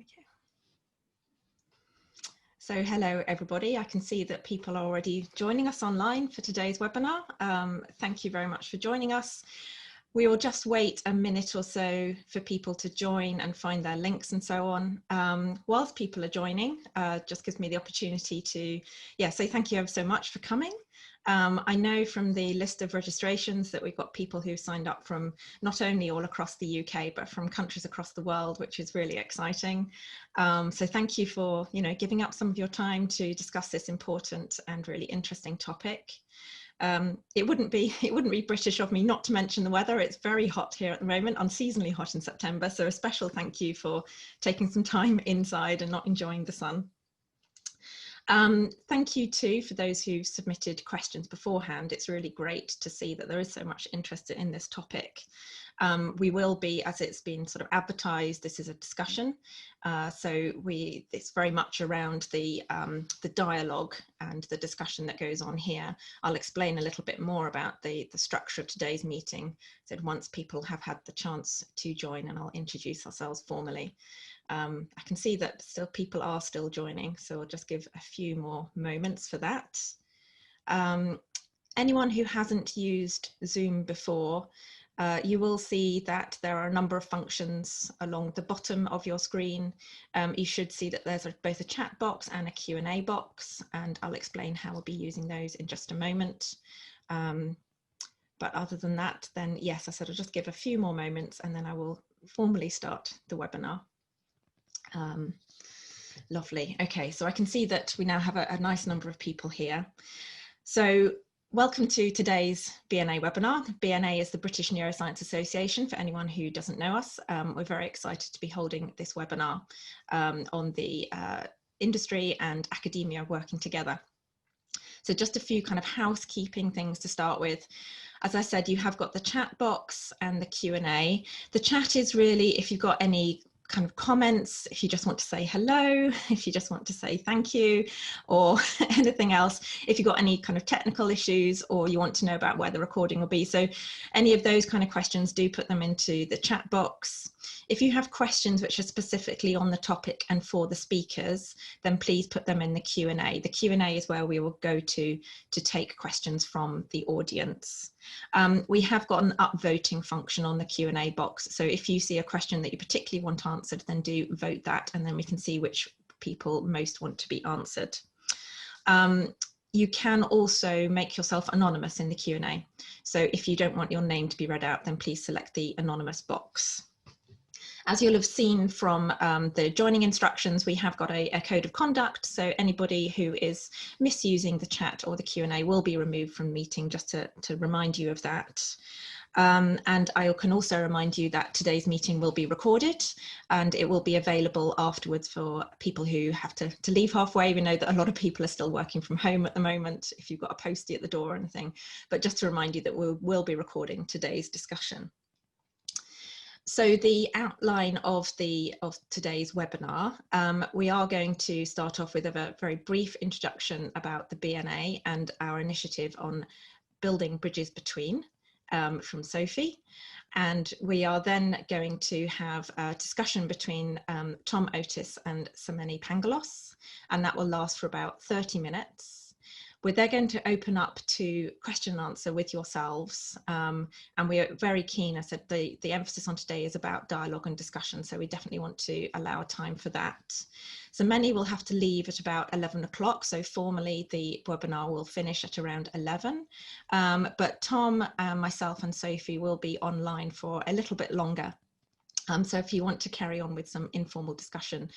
we go. So hello everybody, I can see that people are already joining us online for today's webinar. Thank you very much for joining us. We will just wait a minute or so for people to join and find their links and so on. Whilst people are joining, just gives me the opportunity to say thank you ever so much for coming. I know from the list of registrations that we've got people who signed up from not only all across the UK, but from countries across the world, which is really exciting. So thank you for giving up some of your time to discuss this important and really interesting topic. It wouldn't be British of me not to mention the weather. It's very hot here at the moment, unseasonably hot in September. So a special thank you for taking some time inside and not enjoying the sun. Thank you too for those who submitted questions beforehand. It's really great to see that there is so much interest in this topic. We will be, as it's been sort of advertised, this is a discussion. So it's very much around the dialogue and the discussion that goes on here. I'll explain a little bit more about the structure of today's meeting, so once people have had the chance to join, and I'll introduce ourselves formally. I can see that people are still joining, so I'll just give a few more moments for that. Anyone who hasn't used Zoom before, you will see that there are a number of functions along the bottom of your screen. You should see that there's both a chat box and a Q&A box, and I'll explain how we'll be using those in just a moment. But other than that, then yes, I said I'll just give a few more moments and then I will formally start the webinar. Lovely. Okay, so I can see that we now have a nice number of people here. So welcome to today's BNA webinar. BNA is the British Neuroscience Association, for anyone who doesn't know us. We're very excited to be holding this webinar on the industry and academia working together. So just a few kind of housekeeping things to start with. As I said, you have got the chat box and the Q&A. The chat is really if you've got any kind of comments, if you just want to say hello, if you just want to say thank you, or anything else, if you've got any kind of technical issues or you want to know about where the recording will be. So any of those kind of questions, do put them into the chat box. If you have questions which are specifically on the topic and for the speakers, then please put them in the Q&A. The Q&A is where we will go to take questions from the audience. We have got an upvoting function on the Q&A box. So if you see a question that you particularly want answered, then do vote that, and then we can see which people most want to be answered. You can also make yourself anonymous in the Q&A. So if you don't want your name to be read out, then please select the anonymous box. As you'll have seen from the joining instructions, we have got a code of conduct. So anybody who is misusing the chat or the Q&A will be removed from the meeting, just to remind you of that. And I can also remind you that today's meeting will be recorded and it will be available afterwards for people who have to leave halfway. We know that a lot of people are still working from home at the moment, if you've got a postie at the door or anything, but just to remind you that we will be recording today's discussion. So the outline of today's webinar, we are going to start off with a very brief introduction about the BNA and our initiative on building bridges between, from Sophie. And we are then going to have a discussion between Tom Otis and Mene Pangalos, and that will last for about 30 minutes. We're then going to open up to question and answer with yourselves. And we are very keen, I said, the emphasis on today is about dialogue and discussion. So we definitely want to allow time for that. So Mene will have to leave at about 11 o'clock. So formally the webinar will finish at around 11. But Tom, myself and Sophie will be online for a little bit longer. So if you want to carry on with some informal discussion,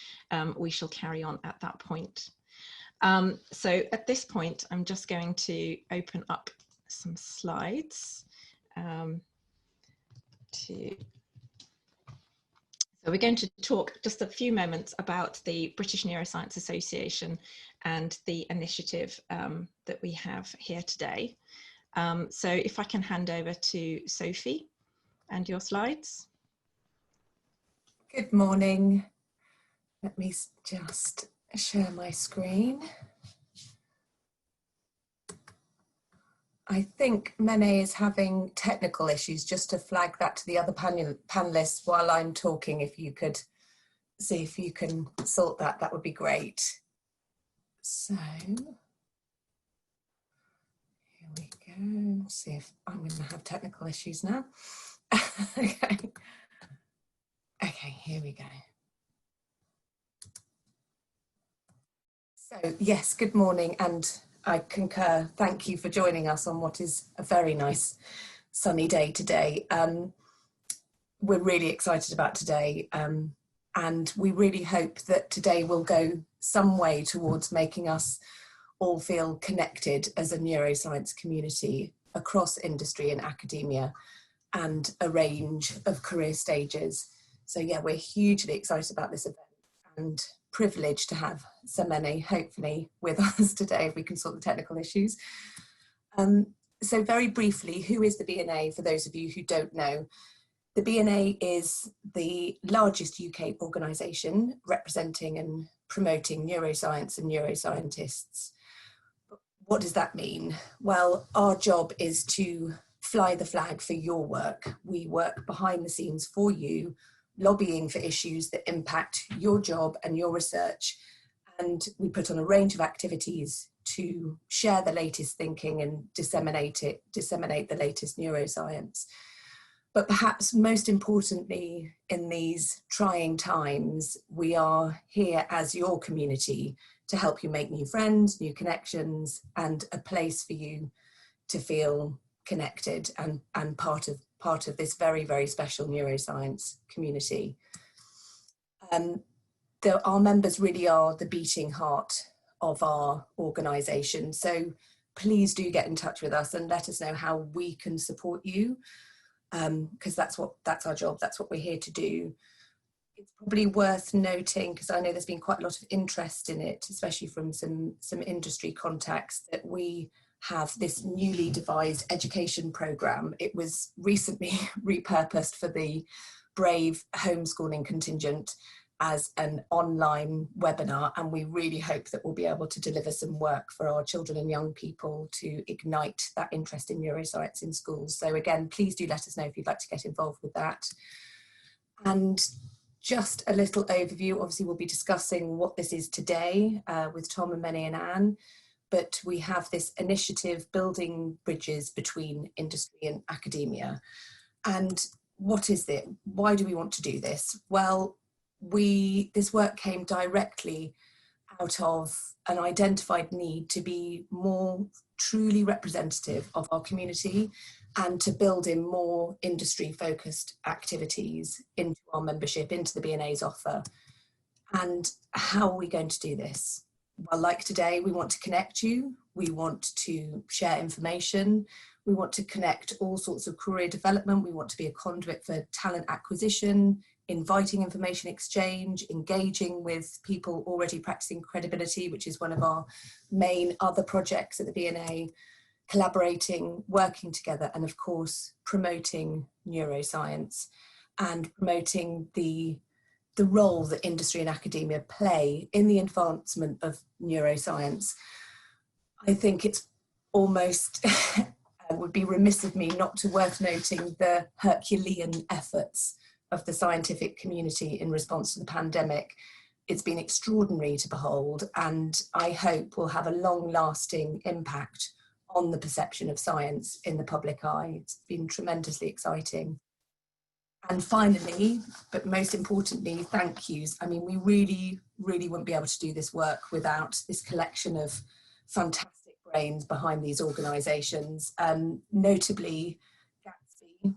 we shall carry on at that point. So at this point, I'm just going to open up some slides. So we're going to talk just a few moments about the British Neuroscience Association and the initiative that we have here today. So if I can hand over to Sophie and your slides. Good morning. Let me just share my screen. I think Mene is having technical issues, just to flag that to the other panelists while I'm talking. If you could see if you can sort that. That would be great. So here we go. See if I'm going to have technical issues now. Okay. Okay, here we go. So yes, good morning, and I concur. Thank you for joining us on what is a very nice sunny day today. We're really excited about today, and we really hope that today will go some way towards making us all feel connected as a neuroscience community across industry and academia and a range of career stages. So yeah, we're hugely excited about this event and privileged to have so many, hopefully, with us today if we can sort the technical issues. So very briefly, who is the BNA for those of you who don't know? The BNA is the largest UK organisation representing and promoting neuroscience and neuroscientists. What does that mean? Well, our job is to fly the flag for your work. We work behind the scenes for you, lobbying for issues that impact your job and your research. And we put on a range of activities to share the latest thinking and disseminate the latest neuroscience. But perhaps most importantly, in these trying times, we are here as your community to help you make new friends, new connections, and a place for you to feel connected and part of this very, very special neuroscience community. Our members really are the beating heart of our organisation. So please do get in touch with us and let us know how we can support you. Because that's our job, that's what we're here to do. It's probably worth noting, because I know there's been quite a lot of interest in it, especially from some industry contacts, that we have this newly devised education programme. It was recently repurposed for the brave homeschooling contingent as an online webinar, and we really hope that we'll be able to deliver some work for our children and young people to ignite that interest in neuroscience in schools. So again, please do let us know if you'd like to get involved with that. And just a little overview, obviously we'll be discussing what this is today with Tom and Mene and Anne, but we have this initiative building bridges between industry and academia. And what is it? Why do we want to do this? Well, this work came directly out of an identified need to be more truly representative of our community and to build in more industry-focused activities into our membership, into the BNA's offer. And how are we going to do this? Well, like today, we want to connect you, we want to share information, we want to connect all sorts of career development, we want to be a conduit for talent acquisition, inviting information exchange, engaging with people already practicing credibility, which is one of our main other projects at the BNA, collaborating, working together, and of course, promoting neuroscience and promoting the role that industry and academia play in the advancement of neuroscience. I think it's almost would be remiss of me not to worth noting the Herculean efforts of the scientific community in response to the pandemic. It's been extraordinary to behold, and I hope will have a long-lasting impact on the perception of science in the public eye. It's been tremendously exciting. And finally, but most importantly, thank yous. I mean, we really, really wouldn't be able to do this work without this collection of fantastic brains behind these organisations, notably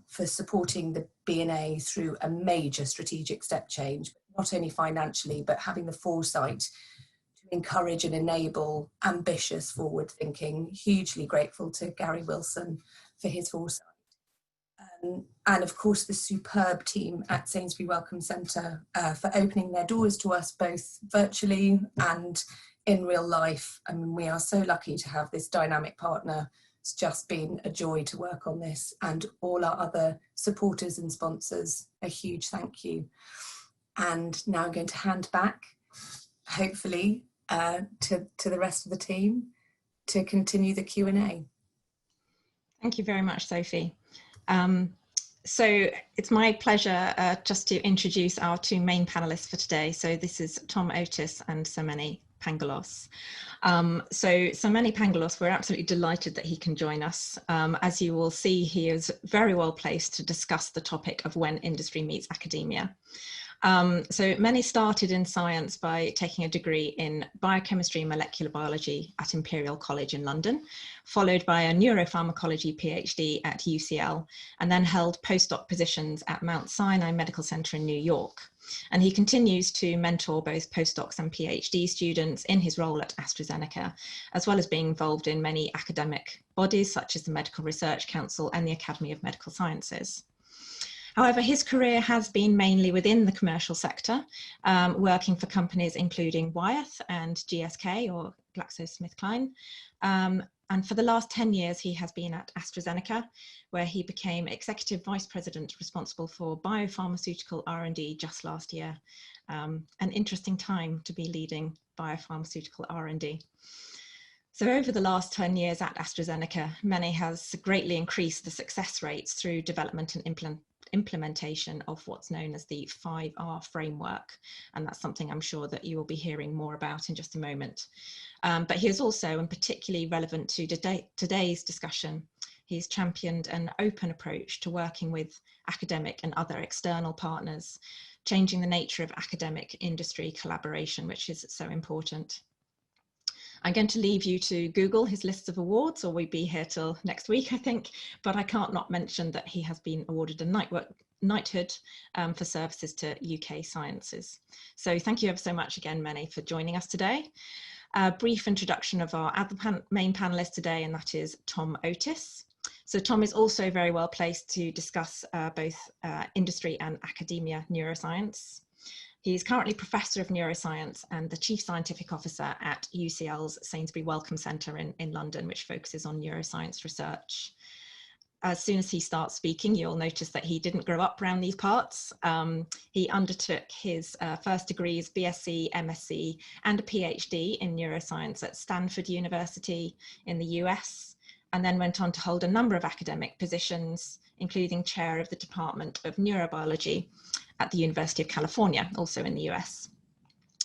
for supporting the BNA through a major strategic step change, not only financially, but having the foresight to encourage and enable ambitious forward thinking. Hugely grateful to Gary Wilson for his foresight. And of course, the superb team at Sainsbury Wellcome Centre for opening their doors to us both virtually and in real life. I mean, we are so lucky to have this dynamic partner. It's just been a joy to work on this, and all our other supporters and sponsors, a huge thank you. And now I'm going to hand back, hopefully, to the rest of the team to continue the Q&A. Thank you very much, Sophie. So it's my pleasure just to introduce our two main panelists for today. So this is Tom Otis and Sir Mene Pangalos. So Sir Mene Pangalos, we're absolutely delighted that he can join us. As you will see, he is very well placed to discuss the topic of when industry meets academia. So Mene started in science by taking a degree in biochemistry and molecular biology at Imperial College in London, followed by a neuropharmacology PhD at UCL, and then held postdoc positions at Mount Sinai Medical Center in New York. And he continues to mentor both postdocs and PhD students in his role at AstraZeneca, as well as being involved in many academic bodies such as the Medical Research Council and the Academy of Medical Sciences. However, his career has been mainly within the commercial sector, working for companies including Wyeth and GSK, or GlaxoSmithKline. And for the last 10 years, he has been at AstraZeneca, where he became Executive Vice President responsible for biopharmaceutical R&D just last year. An interesting time to be leading biopharmaceutical R&D. So over the last 10 years at AstraZeneca, Mene has greatly increased the success rates through development and implementation of what's known as the 5R framework. And that's something I'm sure that you will be hearing more about in just a moment. But he is also, and particularly relevant to today's discussion, he's championed an open approach to working with academic and other external partners, changing the nature of academic industry collaboration, which is so important. I'm going to leave you to Google his lists of awards, or we'll be here till next week, I think, but I can't not mention that he has been awarded a knighthood for services to UK sciences. So thank you ever so much again, Mene, for joining us today. A brief introduction of our other main panelist today, and that is Tom Otis. So Tom is also very well placed to discuss both industry and academia neuroscience. He's currently Professor of Neuroscience and the Chief Scientific Officer at UCL's Sainsbury Wellcome Centre in London, which focuses on neuroscience research. As soon as he starts speaking, you'll notice that he didn't grow up around these parts. He undertook his first degrees, BSc, MSc, and a PhD in neuroscience at Stanford University in the US, and then went on to hold a number of academic positions, including chair of the Department of Neurobiology at the University of California, also in the US.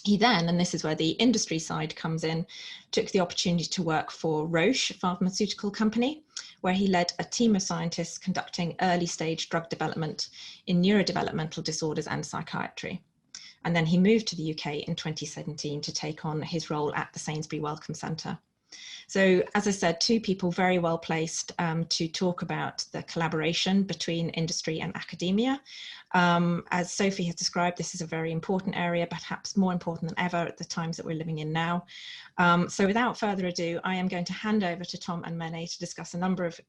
He then, and this is where the industry side comes in, took the opportunity to work for Roche pharmaceutical company, where he led a team of scientists conducting early stage drug development in neurodevelopmental disorders and psychiatry. And then he moved to the UK in 2017 to take on his role at the Sainsbury Wellcome Centre. So, as I said, two people very well placed to talk about the collaboration between industry and academia. As Sophie has described, this is a very important area, perhaps more important than ever at the times that we're living in now. So without further ado, I am going to hand over to Tom and Mene to discuss a number of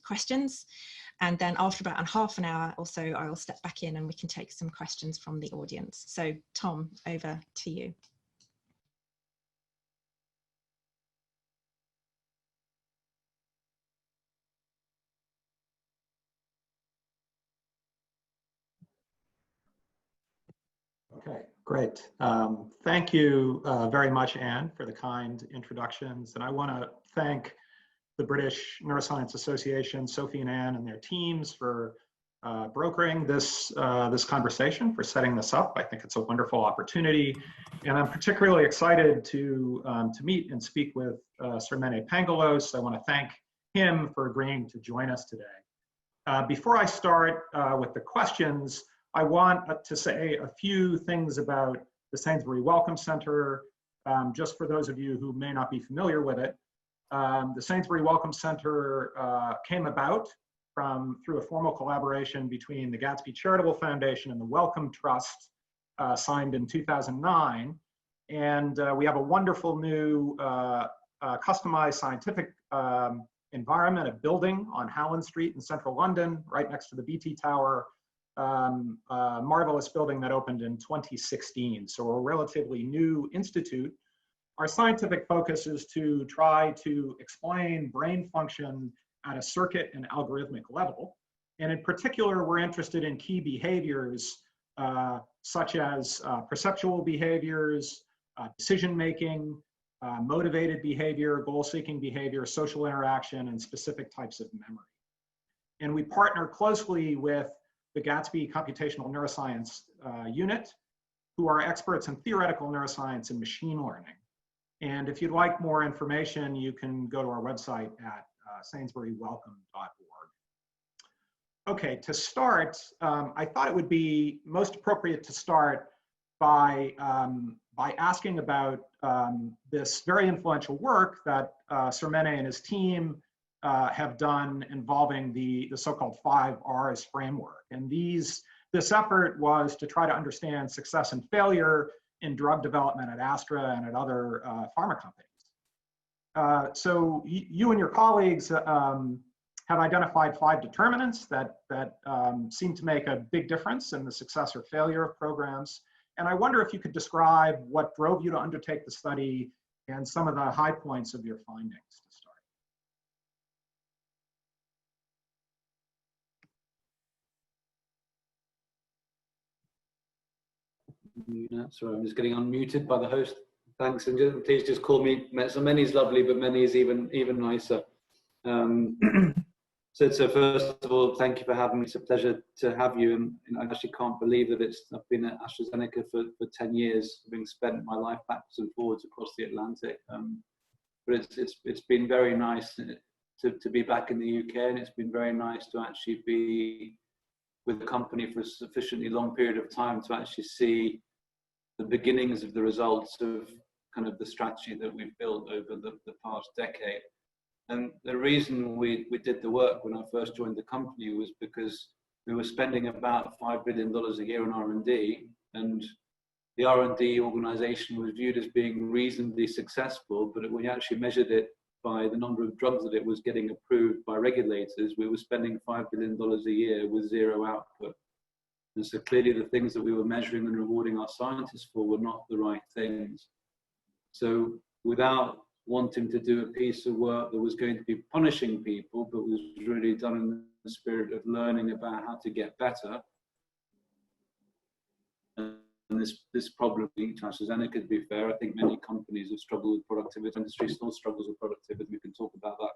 questions. And then after about half an hour or so, I will step back in and we can take some questions from the audience. So Tom, over to you. Okay, great. Thank you very much, Anne, for the kind introductions. And I want to thank the British Neuroscience Association, Sophie and Anne and their teams for brokering this conversation, for setting this up. I think it's a wonderful opportunity. And I'm particularly excited to meet and speak with Sir Mene Pangalos. I want to thank him for agreeing to join us today. Before I start with the questions, I want to say a few things about the Sainsbury Wellcome Centre, just for those of you who may not be familiar with it. The Sainsbury Wellcome Centre came about through a formal collaboration between the Gatsby Charitable Foundation and the Wellcome Trust, signed in 2009. And we have a wonderful new customized scientific environment, a building on Howland Street in central London, right next to the BT Tower. Marvelous building that opened in 2016. So we're a relatively new institute. Our scientific focus is to try to explain brain function at a circuit and algorithmic level. And in particular, we're interested in key behaviors such as perceptual behaviors, decision-making, motivated behavior, goal-seeking behavior, social interaction, and specific types of memory. And we partner closely with the Gatsby Computational Neuroscience unit, who are experts in theoretical neuroscience and machine learning. And if you'd like more information, you can go to our website at sainsburywellcome.org. Okay, to start, I thought it would be most appropriate to start by asking about this very influential work that Sir Mene and his team have done involving the so-called 5 R's framework. And this effort was to try to understand success and failure in drug development at Astra and at other pharma companies. So you and your colleagues have identified 5 determinants that seem to make a big difference in the success or failure of programs. And I wonder if you could describe what drove you to undertake the study and some of the high points of your findings to start. Yeah, sorry, I'm just getting unmuted by the host. Thanks, and please just call me. So Mene's lovely, but Mene is even nicer. So first of all, thank you for having me. It's a pleasure to have you, and I actually can't believe that I've been at AstraZeneca for 10 years, having spent my life backwards and forwards across the Atlantic. But it's been very nice to be back in the UK, and it's been very nice to actually be with the company for a sufficiently long period of time to actually see the beginnings of the results of kind of the strategy that we've built over the past decade. And the reason we did the work when I first joined the company was because we were spending about $5 billion a year on R&D, and the R&D organization was viewed as being reasonably successful, but when you actually measured it by the number of drugs that it was getting approved by regulators, we were spending $5 billion a year with 0 output. And so clearly the things that we were measuring and rewarding our scientists for were not the right things. So without wanting to do a piece of work that was going to be punishing people, but was really done in the spirit of learning about how to get better. And this probably, to AstraZeneca, to be fair, I think many companies have struggled with productivity. Industry still struggles with productivity. We can talk about that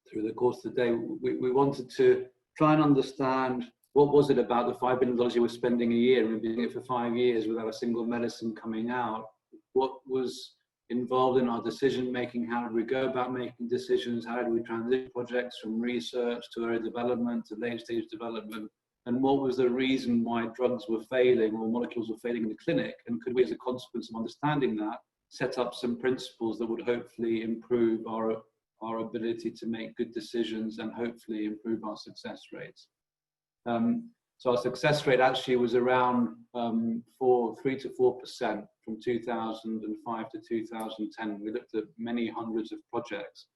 through the course of the day. We wanted to try and understand what was it about the $5 billion you were spending a year and doing it for 5 years without a single medicine coming out. What was involved in our decision making? How did we go about making decisions? How did we transition projects from research to early development to late stage development? And what was the reason why drugs were failing or molecules were failing in the clinic? And could we, as a consequence of understanding that, set up some principles that would hopefully improve our ability to make good decisions and hopefully improve our success rates? So our success rate actually was around 3 to 4% from 2005 to 2010. We looked at many hundreds of projects.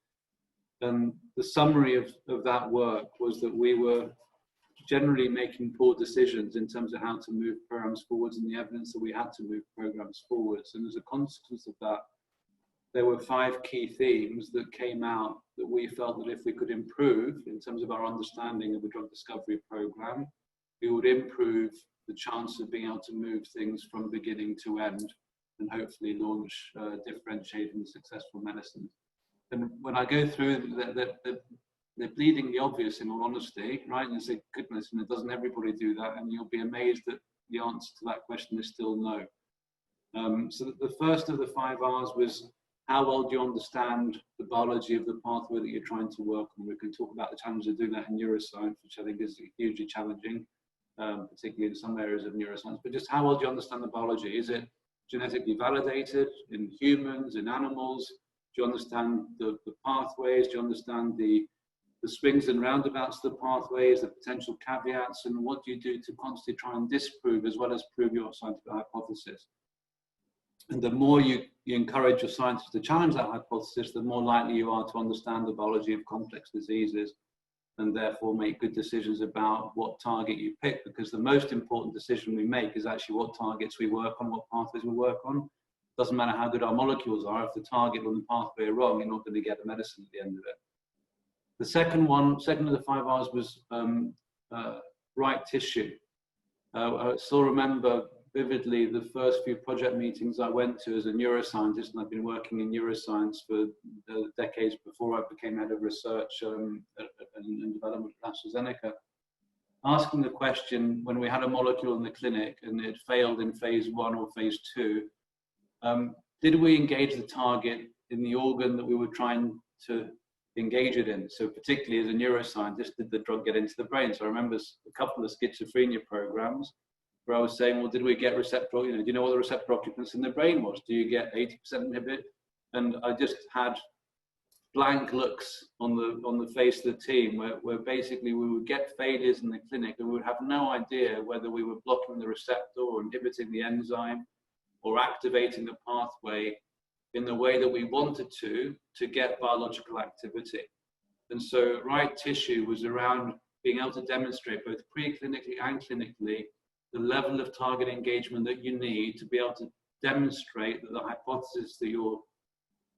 And the summary of that work was that we were generally making poor decisions in terms of how to move programs forwards and the evidence that we had to move programs forwards. And as a consequence of that, there were 5 key themes that came out that we felt that if we could improve in terms of our understanding of the drug discovery program, we would improve the chance of being able to move things from beginning to end and hopefully launch differentiated and successful medicines. And when I go through they're bleedingly obvious, in all honesty, right? And you say, goodness, and doesn't everybody do that? And you'll be amazed that the answer to that question is still no. So the first of the 5 R's was, how well do you understand the biology of the pathway that you're trying to work on? We can talk about the challenges of doing that in neuroscience, which I think is hugely challenging, particularly in some areas of neuroscience. But just how well do you understand the biology? Is it genetically validated in humans, in animals? Do you understand the pathways? Do you understand the swings and roundabouts of the pathways, the potential caveats, and what do you do to constantly try and disprove as well as prove your scientific hypothesis? And the more you encourage your scientists to challenge that hypothesis, the more likely you are to understand the biology of complex diseases and therefore make good decisions about what target you pick, because the most important decision we make is actually what targets we work on, what pathways we work on. Doesn't matter how good our molecules are, if the target or the pathway are wrong, you're not going to get a medicine at the end of it. The second of the 5 R's was right tissue. I still remember vividly the first few project meetings I went to as a neuroscientist, and I've been working in neuroscience for decades before I became head of research and development at AstraZeneca, asking the question, when we had a molecule in the clinic and it failed in phase 1 or phase 2, did we engage the target in the organ that we were trying to engage it in? So particularly as a neuroscientist, did the drug get into the brain? So I remember a couple of schizophrenia programs where I was saying, well, did we get receptor, do you know what the receptor occupancy in the brain was? Do you get 80% inhibit? And I just had blank looks on the face of the team where basically we would get failures in the clinic and we would have no idea whether we were blocking the receptor or inhibiting the enzyme or activating the pathway in the way that we wanted to get biological activity. And so right tissue was around being able to demonstrate both preclinically and clinically the level of target engagement that you need to be able to demonstrate that the hypothesis that you're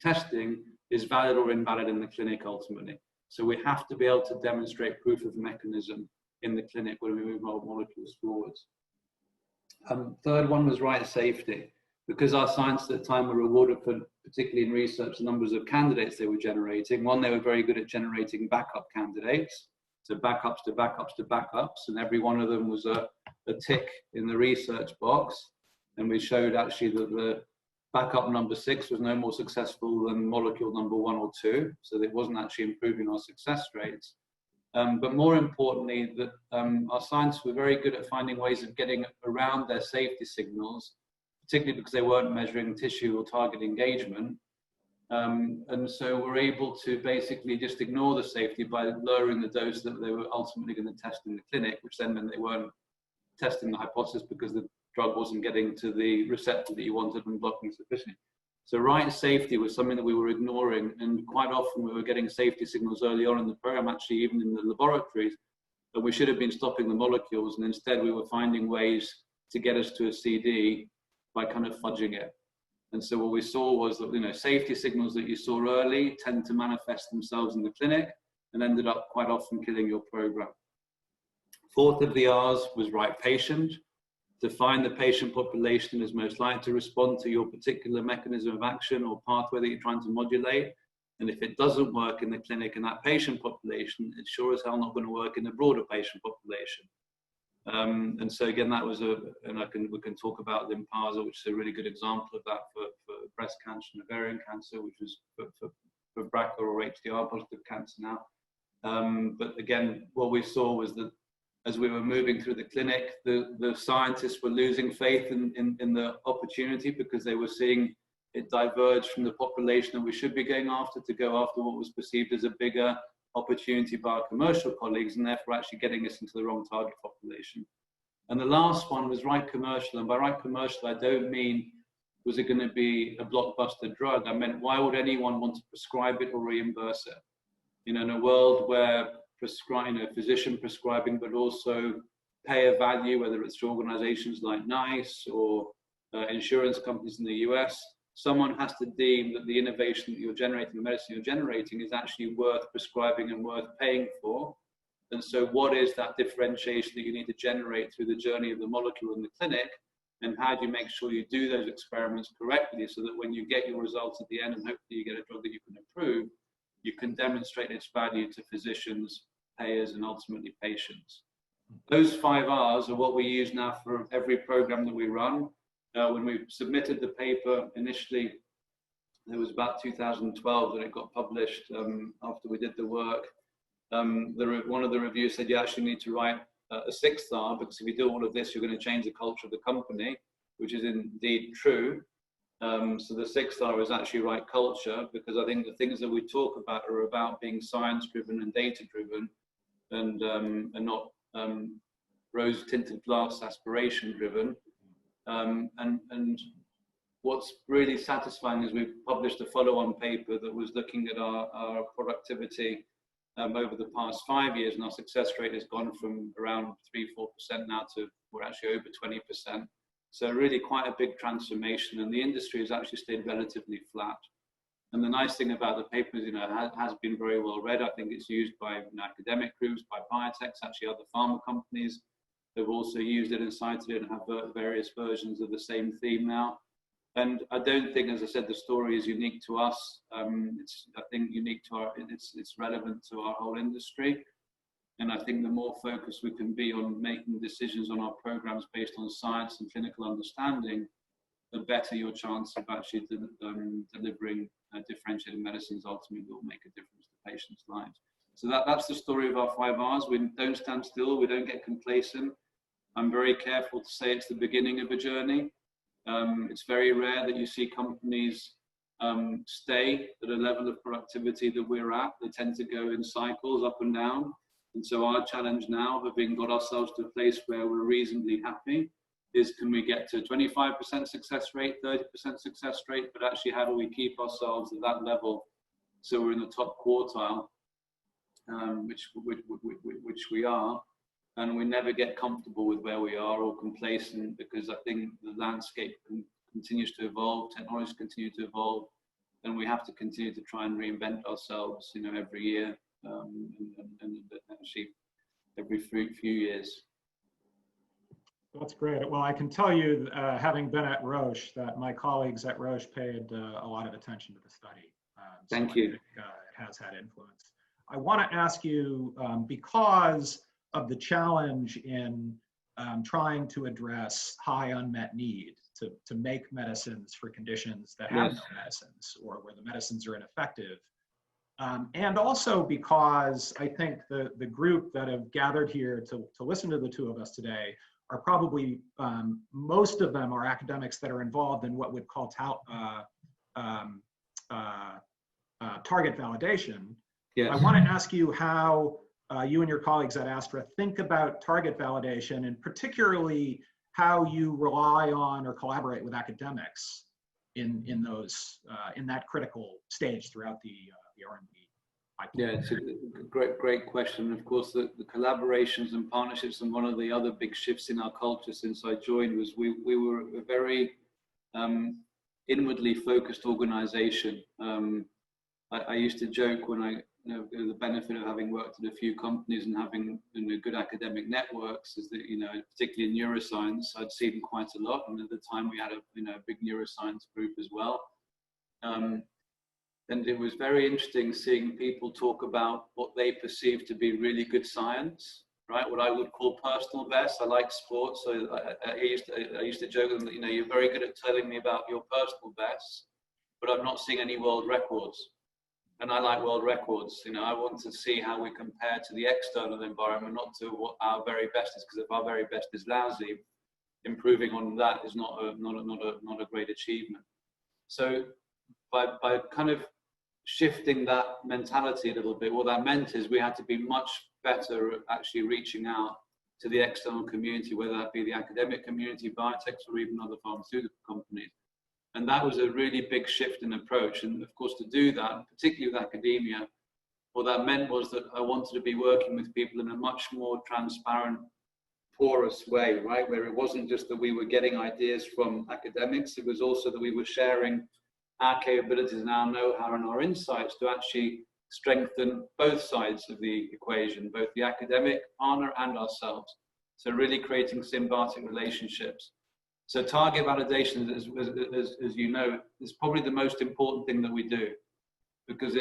testing is valid or invalid in the clinic ultimately. So we have to be able to demonstrate proof of mechanism in the clinic when we move our molecules forwards. Third one was right safety. Because our scientists at the time were rewarded for, particularly in research, the numbers of candidates they were generating. One, they were very good at generating backup candidates. So backups to backups to backups, and every one of them was a tick in the research box. And we showed actually that the backup number 6 was no more successful than molecule number 1 or 2. So it wasn't actually improving our success rates. But more importantly, that our scientists were very good at finding ways of getting around their safety signals, particularly because they weren't measuring tissue or target engagement. And so we're able to basically just ignore the safety by lowering the dose that they were ultimately going to test in the clinic, which then meant they weren't testing the hypothesis because the drug wasn't getting to the receptor that you wanted and blocking sufficiently. So right safety was something that we were ignoring, and quite often we were getting safety signals early on in the program, actually even in the laboratories, that we should have been stopping the molecules, and instead we were finding ways to get us to a CD by kind of fudging it. And so what we saw was that, safety signals that you saw early tend to manifest themselves in the clinic and ended up quite often killing your program. Fourth of the R's was right patient. Define the patient population as most likely to respond to your particular mechanism of action or pathway that you're trying to modulate. And if it doesn't work in the clinic in that patient population, it's sure as hell not going to work in the broader patient population. And so again, that was we can talk about Lynparza, which is a really good example of that for breast cancer and ovarian cancer, which was for BRCA or HDR positive cancer now. But again, what we saw was that as we were moving through the clinic, the scientists were losing faith in the opportunity because they were seeing it diverge from the population that we should be going after to go after what was perceived as a bigger opportunity by our commercial colleagues, and therefore actually getting us into the wrong target population. And the last one was right commercial, and by right commercial I don't mean was it going to be a blockbuster drug. I meant why would anyone want to prescribe it or reimburse it? In a world where physician prescribing, but also payer value, whether it's through organizations like NICE or insurance companies in the US, someone has to deem that the innovation that you're generating, the medicine you're generating, is actually worth prescribing and worth paying for. And so what is that differentiation that you need to generate through the journey of the molecule in the clinic? And how do you make sure you do those experiments correctly so that when you get your results at the end and hopefully you get a drug that you can approve, you can demonstrate its value to physicians, payers, and ultimately patients. Those 5 R's are what we use now for every program that we run. When we submitted the paper initially, it was about 2012 that it got published after we did the work. One of the reviews said you actually need to write a 6th R, because if you do all of this, you're going to change the culture of the company, which is indeed true. So the 6th R is actually right culture, because I think the things that we talk about are about being science-driven and data-driven, and not rose-tinted glass aspiration-driven. And what's really satisfying is we've published a follow-on paper that was looking at our productivity over the past 5 years, and our success rate has gone from around 3-4% now to we're actually over 20%. So really quite a big transformation, and the industry has actually stayed relatively flat. And the nice thing about the paper is, it has been very well read. I think it's used by academic groups, by biotechs, actually other pharma companies. have also used it and cited it and have various versions of the same theme now. And I don't think, as I said, the story is unique to us. It's, I think, unique to our, it's relevant to our whole industry. And I think the more focused we can be on making decisions on our programs based on science and clinical understanding, the better your chance of actually delivering differentiated medicines ultimately will make a difference to patients' lives. So that's the story of our 5 Rs. We don't stand still, we don't get complacent. I'm very careful to say it's the beginning of a journey. It's very rare that you see companies stay at a level of productivity that we're at. They tend to go in cycles up and down. And so our challenge now, having got ourselves to a place where we're reasonably happy, is can we get to 25% success rate, 30% success rate, but actually how do we keep ourselves at that level so we're in the top quartile, which we are, and we never get comfortable with where we are or complacent, because I think the landscape continues to evolve, technologies continue to evolve, and we have to continue to try and reinvent ourselves, you know, every year. And actually every few years. That's great. Well, I can tell you, having been at Roche, that my colleagues at Roche paid a lot of attention to the study. Thank so you. I think, it has had influence. I want to ask you, because of the challenge in trying to address high unmet need to make medicines for conditions that have no medicines or where the medicines are ineffective. And also because I think the group that have gathered here to listen to the two of us today are probably, most of them are academics that are involved in what we'd call target validation. Yes. I want to ask you how you and your colleagues at Astra think about target validation, and particularly how you rely on or collaborate with academics in that critical stage throughout the R&D pipeline. Yeah, it's a great question. Of course, the collaborations and partnerships, and one of the other big shifts in our culture since I joined was we were a very inwardly focused organization. I used to joke when I, the benefit of having worked at a few companies and having good academic networks is that, particularly in neuroscience, I'd seen quite a lot. And at the time we had a big neuroscience group as well. And it was very interesting seeing people talk about what they perceive to be really good science, right? What I would call personal best. I like sports, so I used to joke that, you're very good at telling me about your personal best, but I'm not seeing any world records. And I like world records. I want to see how we compare to the external environment, not to what our very best is, because if our very best is lousy, improving on that is not a great achievement. So by kind of shifting that mentality a little bit, what that meant is we had to be much better at actually reaching out to the external community, whether that be the academic community, biotechs, or even other pharmaceutical companies. And that was a really big shift in approach. And of course, to do that, particularly with academia, what that meant was that I wanted to be working with people in a much more transparent, porous way, right? Where it wasn't just that we were getting ideas from academics, it was also that we were sharing our capabilities and our know-how and our insights to actually strengthen both sides of the equation, both the academic partner and ourselves. So really creating symbiotic relationships. So target validation, as you know, is probably the most important thing that we do, because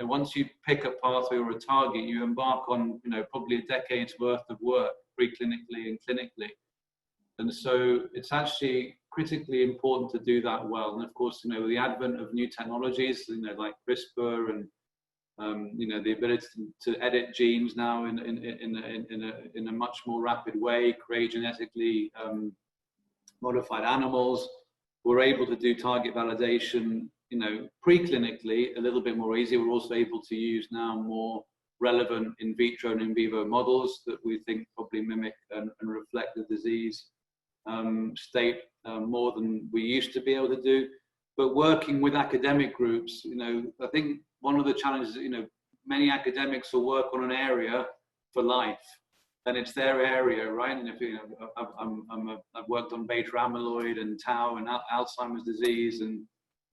once you pick a pathway or a target, you embark on probably a decade's worth of work, preclinically and clinically. And so it's actually critically important to do that well. And of course, with the advent of new technologies, like CRISPR and the ability to edit genes now in a much more rapid way, create genetically modified animals, we're able to do target validation, preclinically a little bit more easy. We're also able to use now more relevant in vitro and in vivo models that we think probably mimic and reflect the disease state more than we used to be able to do. But working with academic groups, I think one of the challenges, many academics will work on an area for life, and it's their area, right? And if I've worked on beta amyloid and tau and Alzheimer's disease and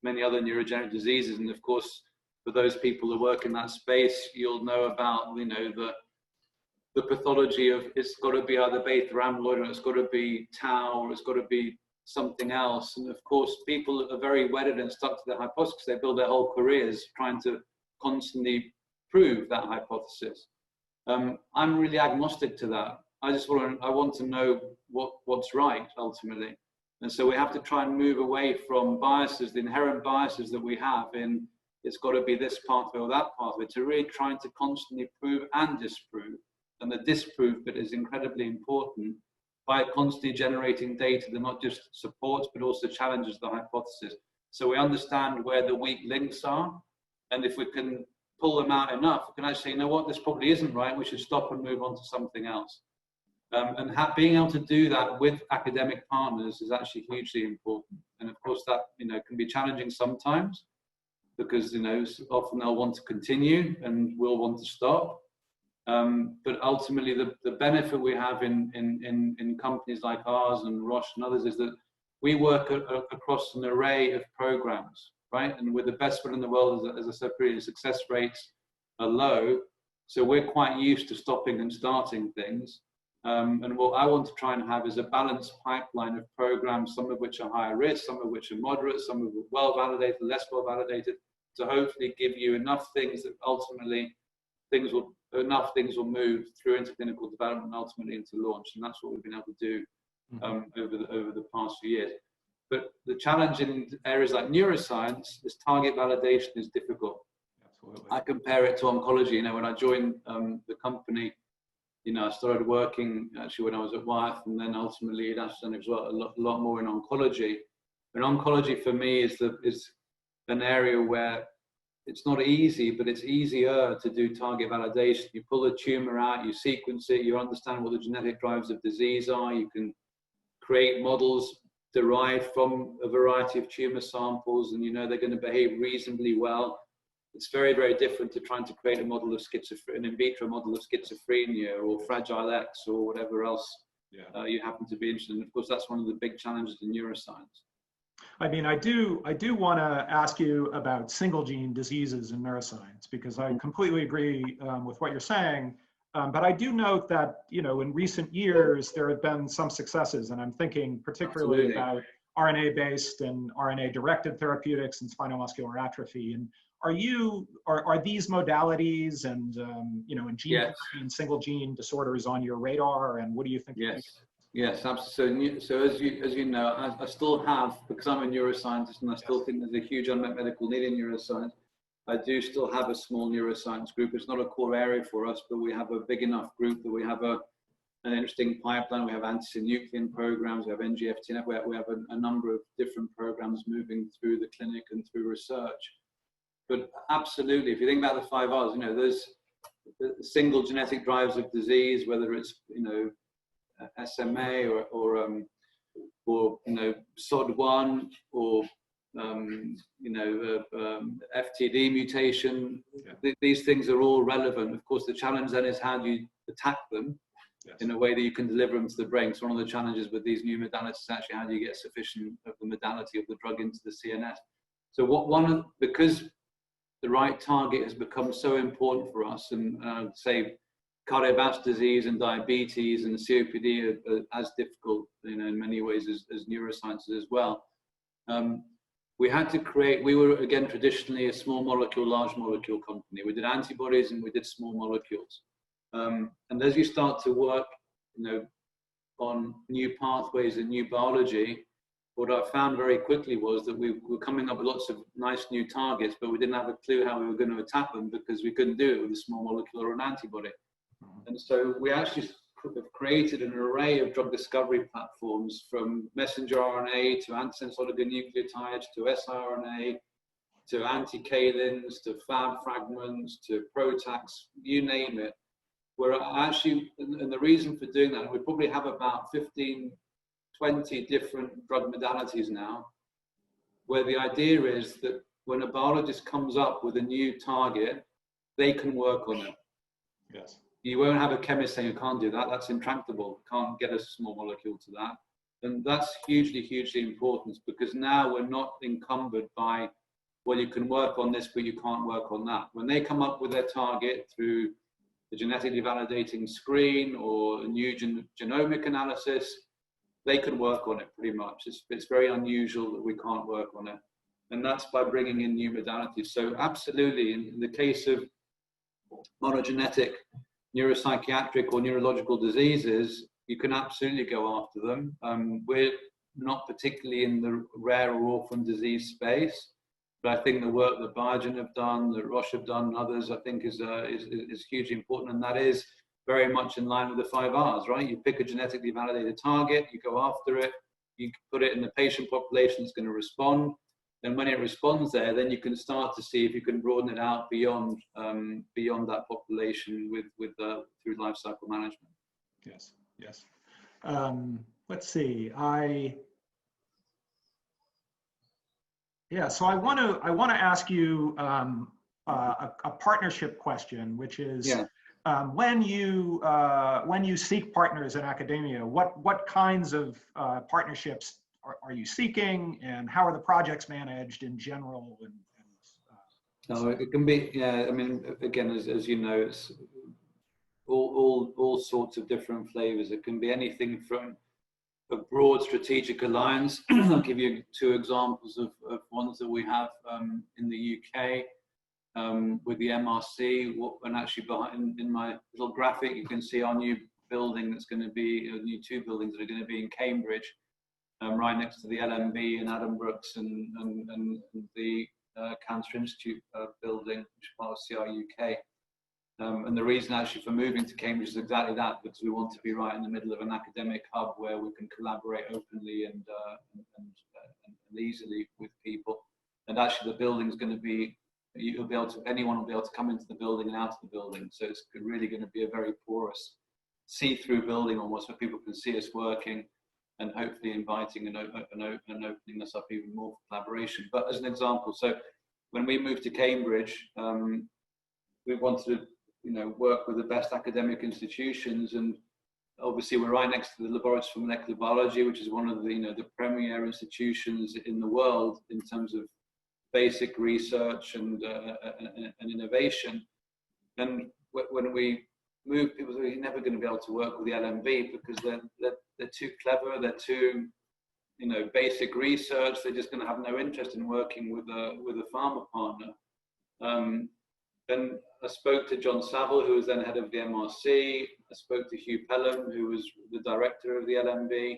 many other neurodegenerative diseases, and of course, for those people who work in that space, you'll know about the the pathology of it's got to be either beta amyloid, or it's got to be tau, or it's got to be something else. And of course, people are very wedded and stuck to their hypothesis. They build their whole careers trying to constantly prove that hypothesis. I'm really agnostic to that. I want to know what's right ultimately. And so we have to try and move away from biases, the inherent biases that we have in it's got to be this pathway or that pathway, to really trying to constantly prove and disprove. And the disprove bit is incredibly important by constantly generating data that not just supports but also challenges the hypothesis. So we understand where the weak links are, and if we can pull them out enough, we can actually say, you know what, this probably isn't right, we should stop and move on to something else. And being able to do that with academic partners is actually hugely important. And of course that, can be challenging sometimes, because, often they'll want to continue and we'll want to stop. But ultimately the benefit we have in companies like ours and Roche and others is that we work across an array of programs, right? And we're the best one in the world, as I said previously, success rates are low. So we're quite used to stopping and starting things. And what I want to try and have is a balanced pipeline of programs, some of which are higher risk, some of which are moderate, some of which are well validated, less well validated, to hopefully give you enough things that ultimately enough things will move through into clinical development and ultimately into launch. And that's what we've been able to do over the past few years. But the challenge in areas like neuroscience is target validation is difficult. Absolutely. I compare it to oncology. When I joined the company, I started working actually when I was at Wyeth, and then ultimately at AstraZeneca as well, a lot more in oncology. And oncology for me is an area where it's not easy, but it's easier to do target validation. You pull a tumor out, you sequence it, you understand what the genetic drivers of disease are, you can create models derived from a variety of tumor samples, and they're going to behave reasonably well. It's very, very different to trying to create a model of schizophrenia, an in vitro model of schizophrenia or Fragile X or whatever else you happen to be interested in. Of course, that's one of the big challenges in neuroscience. I mean, I do want to ask you about single gene diseases in neuroscience, because I completely agree with what you're saying. But I do note that, in recent years, there have been some successes, and I'm thinking particularly about RNA-based and RNA-directed therapeutics and spinal muscular atrophy. And are these modalities and, and gene therapy and single gene disorders on your radar? And what do you think? Yes, absolutely. So as you know, I still have, because I'm a neuroscientist and I still think there's a huge unmet medical need in neuroscience, I do still have a small neuroscience group. It's not a core area for us, but we have a big enough group that we have an interesting pipeline. We have anti-synuclein programs, we have NGFT, we have a number of different programs moving through the clinic and through research. But absolutely, if you think about the 5 Rs, there's the single genetic drivers of disease, whether it's, SMA or SOD1 or FTD mutation. These things are all relevant. Of course, the challenge then is how do you attack them in a way that you can deliver them to the brain. So one of the challenges with these new modalities is actually how do you get sufficient of the modality of the drug into the CNS. So because the right target has become so important for us, and say cardiovascular disease and diabetes and COPD are as difficult, in many ways as neurosciences as well. We had to create, we were again traditionally a small molecule, large molecule company. We did antibodies and we did small molecules. And as you start to work, on new pathways and new biology, what I found very quickly was that we were coming up with lots of nice new targets, but we didn't have a clue how we were going to attack them because we couldn't do it with a small molecule or an antibody. And so we actually have created an array of drug discovery platforms, from messenger RNA to antisense oligonucleotides to siRNA to anti-kalins to Fab fragments to PROTACs, you name it. We're actually, and the reason for doing that, we probably have about 15, 20 different drug modalities now, where the idea is that when a biologist comes up with a new target, they can work on it. Yes. You won't have a chemist saying you can't do that, that's intractable, can't get a small molecule to that. And that's hugely, hugely important, because now we're not encumbered by, well, you can work on this, but you can't work on that. When they come up with their target through a genetically validating screen or a new genomic analysis, they can work on it pretty much. It's very unusual that we can't work on it. And that's by bringing in new modalities. So absolutely, in the case of monogenetic neuropsychiatric or neurological diseases, you can absolutely go after them. We're not particularly in the rare or orphan disease space, but I think the work that Biogen have done, that Roche have done, and others, I think is hugely important, and that is very much in line with the 5 Rs, right? You pick a genetically validated target, you go after it, you put it in the patient population that's going to respond, and when it responds there, then you can start to see if you can broaden it out beyond that population through life cycle management. Yes, yes. Let's see. So I want to ask you a partnership question, which is when you seek partners in academia, what kinds of partnerships are you seeking, and how are the projects managed in general? It can be, I mean, again, as you know, it's all sorts of different flavors. It can be anything from a broad strategic alliance. I'll give you 2 examples of ones that we have in the UK with the MRC. And actually, behind in my little graphic, you can see our new building that's going to be, new 2 buildings that are going to be in Cambridge, right next to the LMB and Adam Brooks and the Cancer Institute building, which is part of CRUK. And the reason actually for moving to Cambridge is exactly that, because we want to be right in the middle of an academic hub where we can collaborate openly and easily with people. And actually the building is going to be, anyone will be able to come into the building and out of the building. So it's really going to be a very porous, see-through building almost, where people can see us working, and hopefully inviting and opening us up even more for collaboration. But as an example, so when we moved to Cambridge, we wanted to work with the best academic institutions, and obviously we're right next to the Laboratories for Molecular Biology, which is one of the premier institutions in the world in terms of basic research and innovation. And when we moved, people said, you're never going to be able to work with the LMB because they're too clever, they're too basic research, they're just going to have no interest in working with a pharma partner. Then I spoke to John Saville, who was then head of the MRC. I spoke to Hugh Pelham, who was the director of the LMB.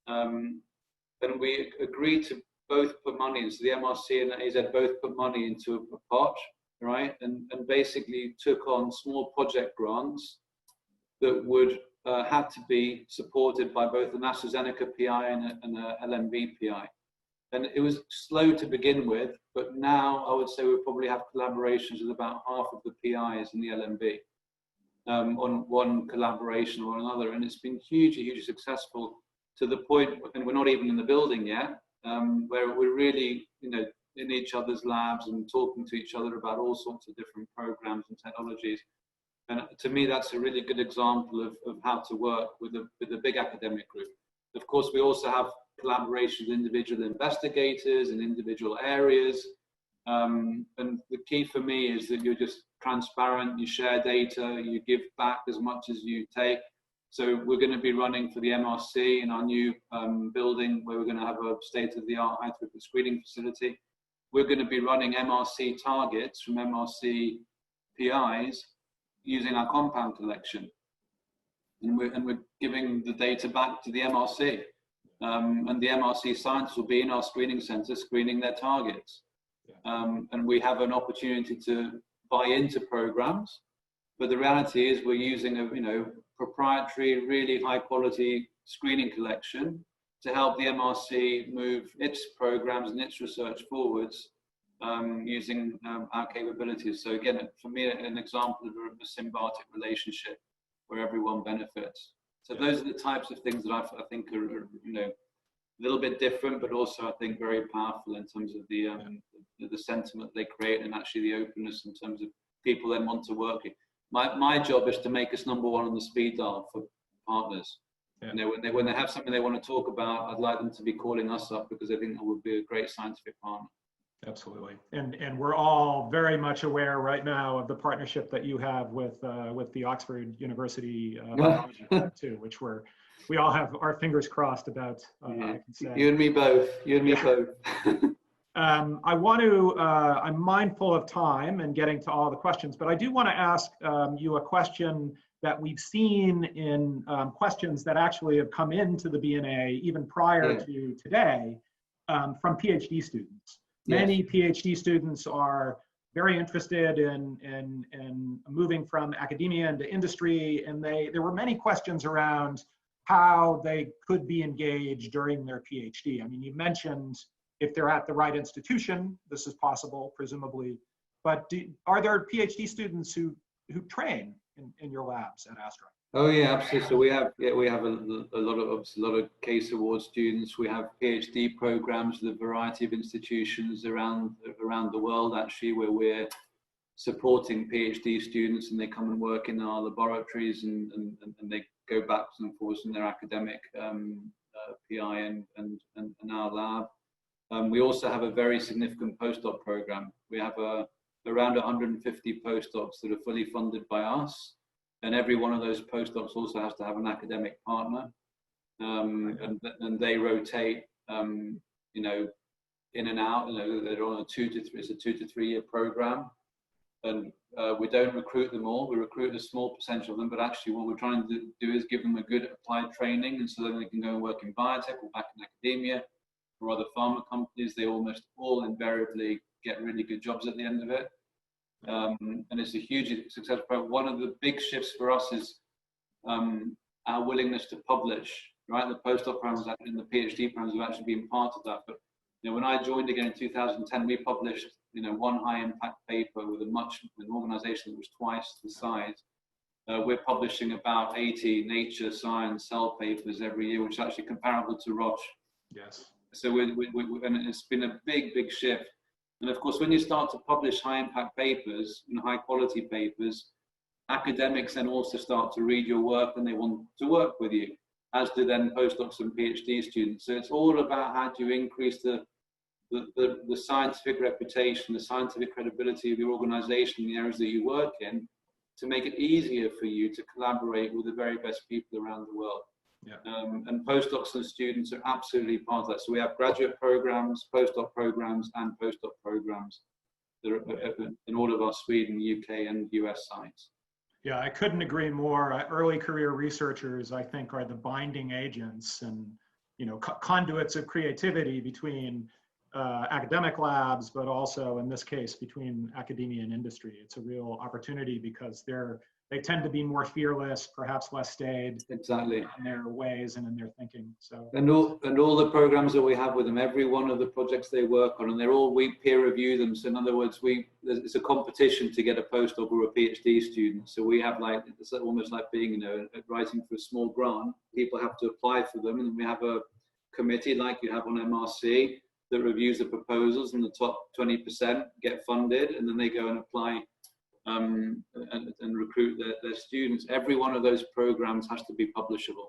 And we agreed to both put money into the MRC and AZ, both put money into a pot, right? And basically took on small project grants that would have to be supported by both an AstraZeneca PI and a LMB PI. And it was slow to begin with, but now I would say we probably have collaborations with about half of the PIs in the LMB on one collaboration or another. And it's been hugely successful, to the point, and we're not even in the building yet, where we're really, in each other's labs and talking to each other about all sorts of different programs and technologies. And to me, that's a really good example of how to work with a big academic group. Of course, we also have collaboration with individual investigators in individual areas. And the key for me is that you're just transparent, you share data, you give back as much as you take. So we're going to be running for the MRC in our new building, where we're going to have a state-of-the-art high-throughput screening facility. We're going to be running MRC targets from MRC PIs using our compound collection. And we're giving the data back to the MRC. And the MRC scientists will be in our screening center screening their targets. And we have an opportunity to buy into programs, but the reality is we're using a proprietary, really high quality screening collection to help the MRC move its programs and its research forwards using our capabilities. So again, for me, an example of a symbiotic relationship where everyone benefits. So those are the types of things that I think are a little bit different, but also I think very powerful in terms of the sentiment they create, and actually the openness in terms of people then want to work. My job is to make us number one on the speed dial for partners. Yeah. When they have something they want to talk about, I'd like them to be calling us up because I think that would be a great scientific partner. Absolutely. And we're all very much aware right now of the partnership that you have with the Oxford University Biology Lab too, which we all have our fingers crossed about, I can say. You and me both. You and me both. I'm mindful of time and getting to all the questions, but I do want to ask you a question that we've seen in questions that actually have come into the BNA even prior to today from PhD students. Many PhD students are very interested in moving from academia into industry, and there were many questions around how they could be engaged during their PhD. I mean, you mentioned if they're at the right institution, this is possible, presumably, but are there PhD students who train in your labs at Astra? Oh yeah, absolutely. So we have a lot of case award students. We have PhD programs with a variety of institutions around the world, actually, where we're supporting PhD students, and they come and work in our laboratories, and they go backwards and forwards in their academic PI and our lab. We also have a very significant postdoc program. We have around 150 postdocs that are fully funded by us. And every one of those postdocs also has to have an academic partner, and they rotate, in and out. They're on a 2 to 3 year program, and we don't recruit them all. We recruit a small percentage of them, but actually, what we're trying to do is give them a good applied training, and so then they can go and work in biotech or back in academia or other pharma companies. They almost all invariably get really good jobs at the end of it. And it's a huge success program. One of the big shifts for us is our willingness to publish, right? The postdoc programs and the PhD programs have actually been part of that. But when I joined again in 2010, we published one high impact paper with an organization that was twice the size. We're publishing about 80 Nature, Science, Cell papers every year, which is actually comparable to Roche. Yes. So and it's been a big shift. And of course, when you start to publish high impact papers and high quality papers, academics then also start to read your work and they want to work with you, as do then postdocs and PhD students. So it's all about how do you increase the scientific reputation, the scientific credibility of your organization in the areas that you work in, to make it easier for you to collaborate with the very best people around the world. Yeah. And postdocs and students are absolutely part of that. So we have graduate programs, postdoc programs, and postdoc programs that are in all of our Sweden, UK, and US sites. Yeah, I couldn't agree more. Early career researchers, I think, are the binding agents and conduits of creativity between academic labs, but also in this case between academia and industry. It's a real opportunity because they tend to be more fearless, perhaps less staid, exactly, in their ways and in their thinking. So and all the programs that we have with them, every one of the projects they work on, and we peer review them. So in other words, it's a competition to get a postdoc or a PhD student. So we have it's almost like being writing for a small grant. People have to apply for them, and we have a committee like you have on MRC that reviews the proposals, and the top 20% get funded, and then they go and apply and recruit their students. Every one of those programs has to be publishable.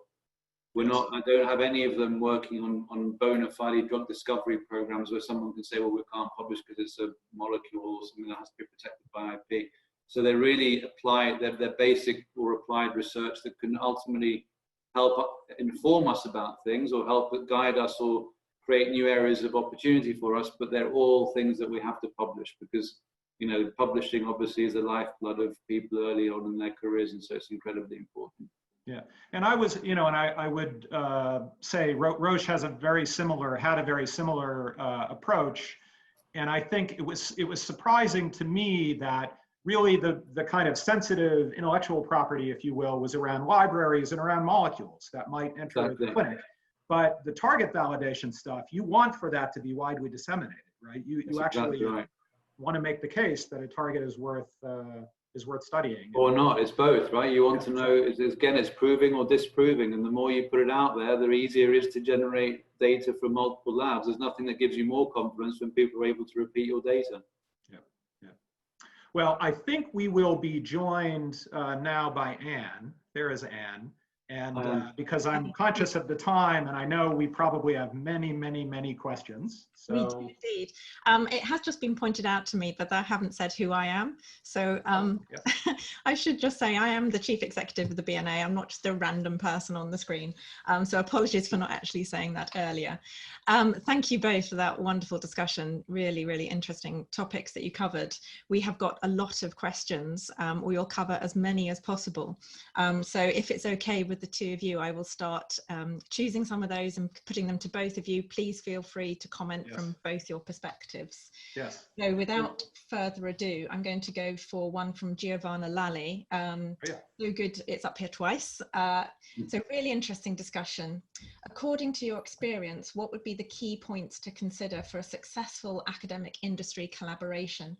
I don't have any of them working on bona fide drug discovery programs where someone can say, well, we can't publish because it's a molecule or something that has to be protected by IP. So they really apply their basic or applied research that can ultimately help inform us about things or help guide us or create new areas of opportunity for us, but they're all things that we have to publish because publishing obviously is the lifeblood of people early on in their careers, and so it's incredibly important. Yeah, and I was, I would say Roche had a very similar approach, and I think it was surprising to me that really the kind of sensitive intellectual property, if you will, was around libraries and around molecules that might enter the clinic. But the target validation stuff, you want for that to be widely disseminated, right? You actually want to make the case that a target is worth studying. Or not, it's both, right? You want to know, it's proving or disproving, and the more you put it out there, the easier it is to generate data from multiple labs. There's nothing that gives you more confidence when people are able to repeat your data. Yeah. Well, I think we will be joined now by Anne. There is Anne. And because I'm conscious of the time, and I know we probably have many, many, many questions. So we do indeed. It has just been pointed out to me that I haven't said who I am. So yes. I should just say I am the Chief Executive of the BNA. I'm not just a random person on the screen. So apologies for not actually saying that earlier. Thank you both for that wonderful discussion. Really, really interesting topics that you covered. We have got a lot of questions. We will cover as many as possible. So if it's okay with the two of you, I will start choosing some of those and putting them to both of you. Please feel free to comment from both your perspectives. Yes. So without further ado, I'm going to go for one from Giovanna Lally. So good, it's up here twice. So really interesting discussion. According to your experience, what would be the key points to consider for a successful academic industry collaboration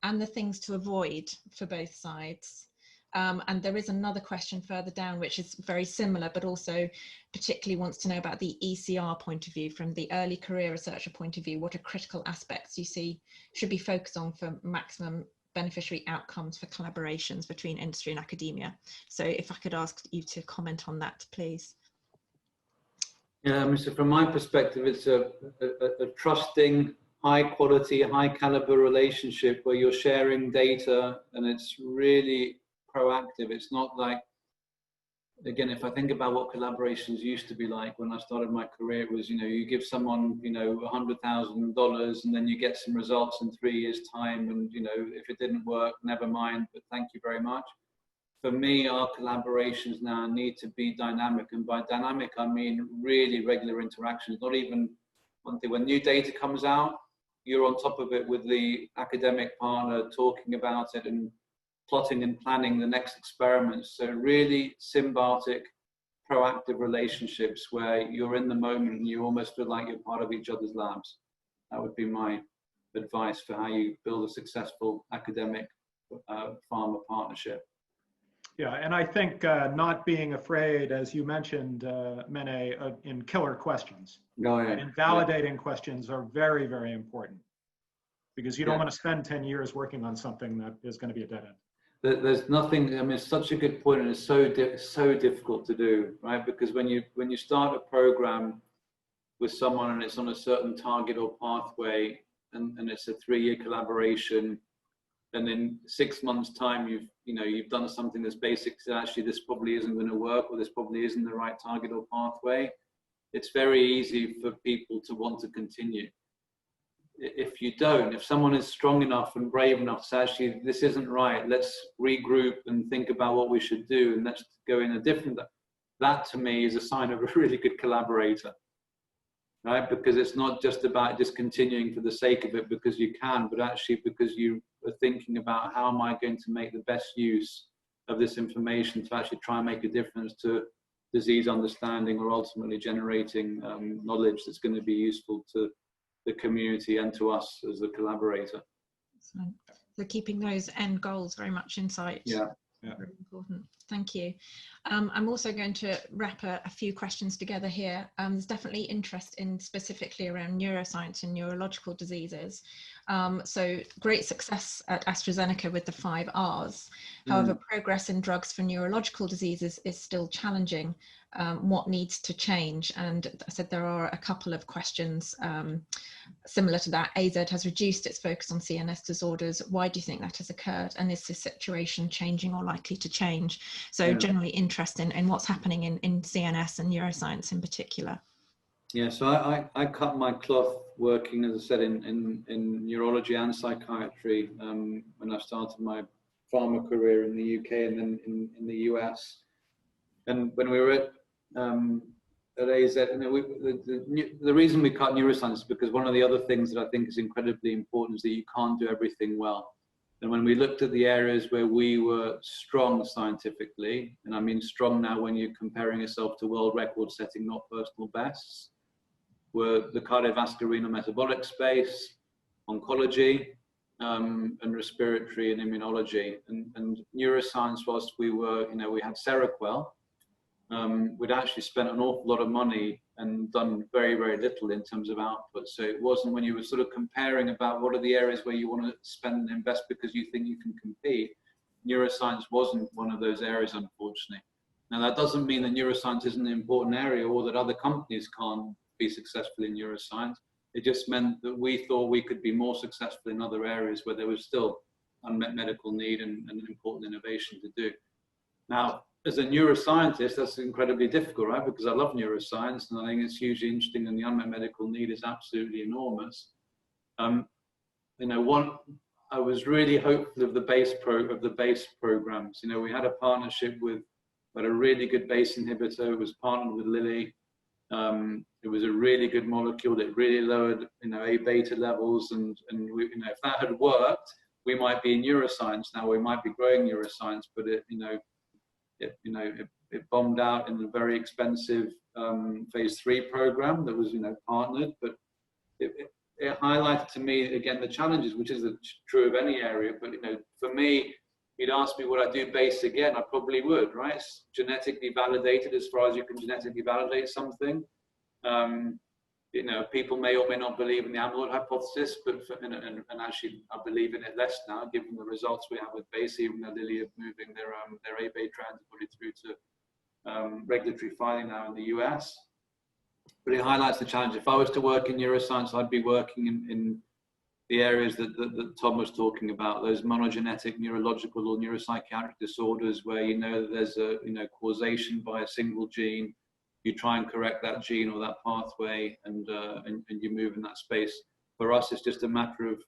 and the things to avoid for both sides? And there is another question further down, which is very similar, but also particularly wants to know about the ECR point of view, from the early career researcher point of view. What are critical aspects you see should be focused on for maximum beneficiary outcomes for collaborations between industry and academia? So if I could ask you to comment on that, please. Yeah, so from my perspective, it's a trusting, high quality, high caliber relationship where you're sharing data and it's really proactive. It's not like, again, if I think about what collaborations used to be like when I started my career, it was, you give someone, $100,000 and then you get some results in 3 years' time. And, if it didn't work, never mind, but thank you very much. For me, our collaborations now need to be dynamic. And by dynamic, I mean really regular interactions, not even one thing. When new data comes out, you're on top of it with the academic partner, talking about it and plotting and planning the next experiments. So really symbiotic, proactive relationships where you're in the moment and you almost feel like you're part of each other's labs. That would be my advice for how you build a successful academic pharma partnership. Yeah, and I think not being afraid, as you mentioned, Mene, in killer questions. And validating questions are very, very important, because you don't want to spend 10 years working on something that is going to be a dead end. There's nothing, I mean, it's such a good point, and it's so difficult to do, right? Because when you start a program with someone and it's on a certain target or pathway, and it's a 3-year collaboration, and in 6 months' time you've done something that's basic, so actually this probably isn't going to work, or this probably isn't the right target or pathway, it's very easy for people to want to continue. If someone is strong enough and brave enough to say, actually, this isn't right, let's regroup and think about what we should do, and let's go in a different, that to me is a sign of a really good collaborator, right? Because it's not just about just continuing for the sake of it because you can, but actually because you are thinking about how am I going to make the best use of this information to actually try and make a difference to disease understanding, or ultimately generating knowledge that's going to be useful to the community and to us as a collaborator. So keeping those end goals very much in sight. Yeah. Very important. Thank you. I'm also going to wrap a few questions together here. There's definitely interest in specifically around neuroscience and neurological diseases. So great success at AstraZeneca with the 5 Rs. However, progress in drugs for neurological diseases is still challenging. What needs to change? And I said there are a couple of questions similar to that. AZ has reduced its focus on CNS disorders. Why do you think that has occurred? And is this situation changing or likely to change? So generally interest in what's happening in CNS and neuroscience in particular. Yeah, so I cut my cloth working, as I said, in neurology and psychiatry when I started my pharma career in the UK and then in the US. And when we were at AZ, the reason we cut neuroscience is because one of the other things that I think is incredibly important is that you can't do everything well. And when we looked at the areas where we were strong scientifically, and I mean strong now when you're comparing yourself to world record setting, not personal bests, were the cardiovascular renal metabolic space, oncology, and respiratory and immunology. And neuroscience, whilst we were, we had Seroquel, we'd actually spent an awful lot of money and done very, very little in terms of output. So it wasn't, when you were sort of comparing about what are the areas where you want to spend and invest because you think you can compete, neuroscience wasn't one of those areas, unfortunately. Now, that doesn't mean that neuroscience isn't an important area or that other companies can't be successful in neuroscience. It just meant that we thought we could be more successful in other areas where there was still unmet medical need and an important innovation to do. Now, as a neuroscientist, that's incredibly difficult, right? Because I love neuroscience and I think it's hugely interesting and the unmet medical need is absolutely enormous. You know, I was really hopeful of the base programs. You know, we had a partnership with, a really good BACE inhibitor. It was partnered with Lilly. It was a really good molecule that really lowered, you know, A beta levels, and we, you know, if that had worked, we might be in neuroscience now. We might be growing neuroscience, but it bombed out in a very expensive phase 3 program that was, you know, partnered. But it highlighted to me again the challenges, which is true of any area. But you know, for me, you'd ask me would I do BACE again? I probably would, right? It's genetically validated as far as you can genetically validate something. You know, people may or may not believe in the amyloid hypothesis, but and actually I believe in it less now, given the results we have with BACE, even though Lilly are moving their A beta antibody through to regulatory filing now in the US. But it highlights the challenge. If I was to work in neuroscience, I'd be working in the areas that Tom was talking about, those monogenetic neurological or neuropsychiatric disorders where you know that there's a causation by a single gene. You try and correct that gene or that pathway, and you move in that space. For us, it's just a matter of,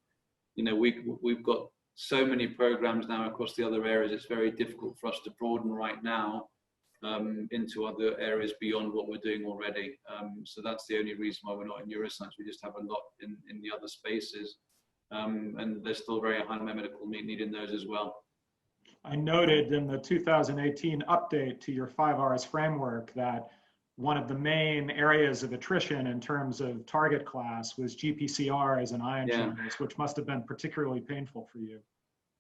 you know, we've got so many programs now across the other areas. It's very difficult for us to broaden right now into other areas beyond what we're doing already. So that's the only reason why we're not in neuroscience. We just have a lot in the other spaces, and there's still very high medical need in those as well. I noted in the 2018 update to your 5Rs framework that one of the main areas of attrition in terms of target class was GPCRs and ion channels, which must have been particularly painful for you.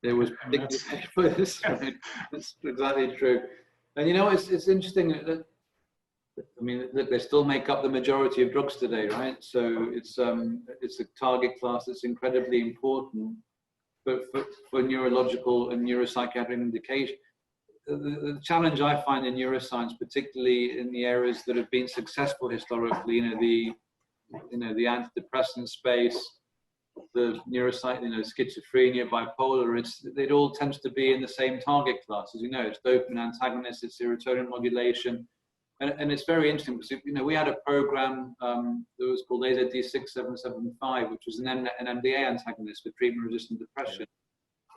It was particularly painful. That's exactly true. And you know, it's interesting that, I mean, look, they still make up the majority of drugs today, right? So it's a target class that's incredibly important, but for neurological and neuropsychiatric indication. The challenge I find in neuroscience, particularly in the areas that have been successful historically, the antidepressant space, the neuropsych, schizophrenia, bipolar, it all tends to be in the same target class. As you know, it's dopamine antagonists, it's serotonin modulation, and it's very interesting because we had a program that was called AZD6775, which was an NMDA antagonist for treatment-resistant depression.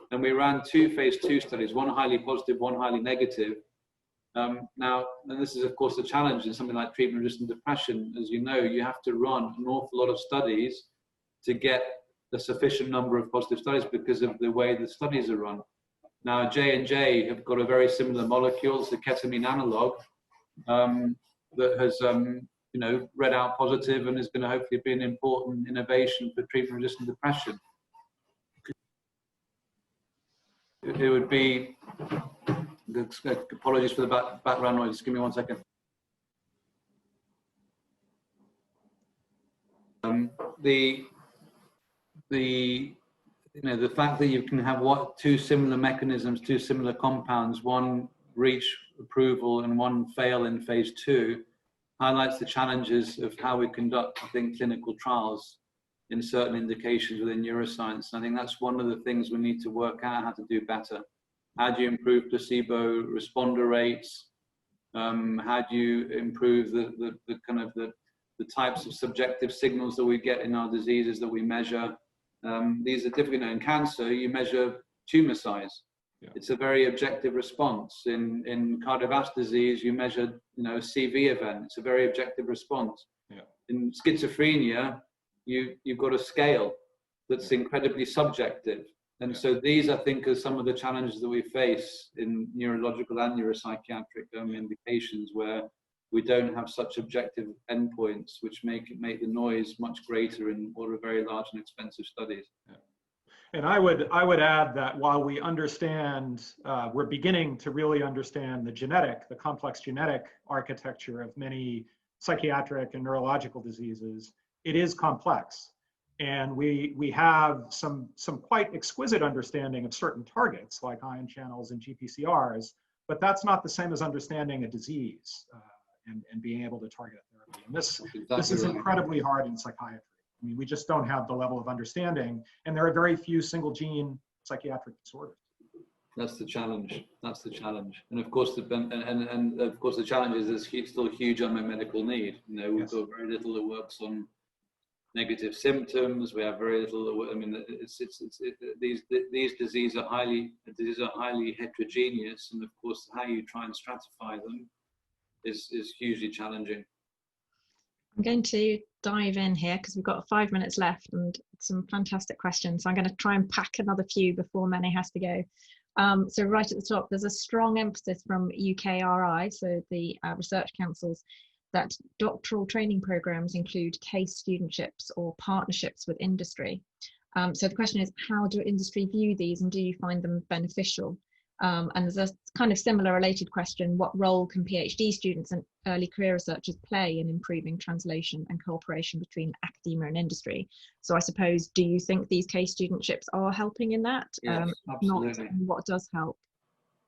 And we ran 2 phase 2 studies, one highly positive, one highly negative. Now, and this is of course the challenge in something like treatment-resistant depression. As you know, you have to run an awful lot of studies to get a sufficient number of positive studies because of the way the studies are run. Now, J&J have got a very similar molecule, it's a ketamine analog, that has read out positive and is going to hopefully be an important innovation for treatment-resistant depression. It would be, apologies for the background noise, just give me 1 second. The fact that you can have 2 similar mechanisms, 2 similar compounds, one reach approval and one fail in phase 2, highlights the challenges of how we conduct, I think, clinical trials in certain indications within neuroscience. I think that's one of the things we need to work out how to do better. How do you improve placebo responder rates? How do you improve the types of subjective signals that we get in our diseases that we measure? These are difficult. In cancer, you measure tumor size. Yeah. It's a very objective response. In cardiovascular disease, you measure a CV event. It's a very objective response. Yeah. In schizophrenia, you've got a scale that's incredibly subjective. And so these, I think, are some of the challenges that we face in neurological and neuropsychiatric indications where we don't have such objective endpoints, which make the noise much greater in what are very large and expensive studies. Yeah. And I would add that while we understand, we're beginning to really understand the complex genetic architecture of many psychiatric and neurological diseases, it is complex. And we have some quite exquisite understanding of certain targets like ion channels and GPCRs, but that's not the same as understanding a disease and being able to target a therapy. And this is incredibly hard in psychiatry. I mean, we just don't have the level of understanding, and there are very few single gene psychiatric disorders. That's the challenge. That's the challenge. And of course, and of course, the challenge is there's still huge unmet medical need. You know, we've got very little that works on negative symptoms. We have very little. I mean, these diseases are highly heterogeneous, and of course, how you try and stratify them is hugely challenging. I'm going to dive in here because we've got 5 minutes left and some fantastic questions. So I'm going to try and pack another few before Mene has to go. So right at the top, there's a strong emphasis from UKRI, so the research councils, that doctoral training programs include case studentships or partnerships with industry. So the question is, how do industry view these and do you find them beneficial? And there's a kind of similar related question, what role can PhD students and early career researchers play in improving translation and cooperation between academia and industry? So I suppose, do you think these case studentships are helping in that? Yes, absolutely. Not, what does help?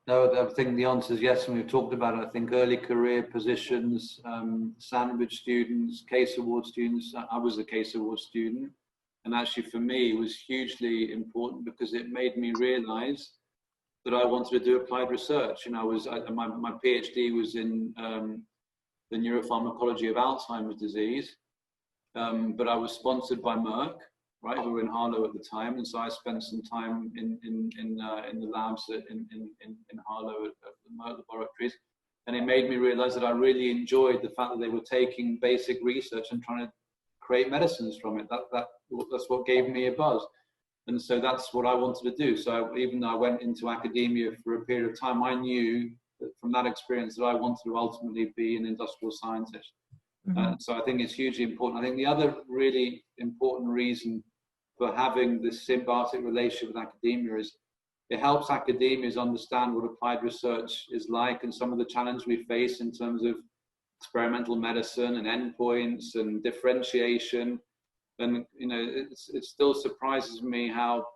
No, I think the answer is yes, and we've talked about it. I think early career positions, sandwich students, case award students. I was a case award student, and actually for me it was hugely important because it made me realise that I wanted to do applied research. And my PhD was in the neuropharmacology of Alzheimer's disease, but I was sponsored by Merck, right? We were in Harlow at the time, and so I spent some time in the labs in Harlow at the Merck laboratories, and it made me realise that I really enjoyed the fact that they were taking basic research and trying to create medicines from it. That's what gave me a buzz. And so that's what I wanted to do. So even though I went into academia for a period of time, I knew that from that experience that I wanted to ultimately be an industrial scientist. Mm-hmm. So I think it's hugely important. I think the other really important reason for having this symbiotic relationship with academia is it helps academians understand what applied research is like and some of the challenges we face in terms of experimental medicine and endpoints and differentiation. And, you know, it still surprises me how,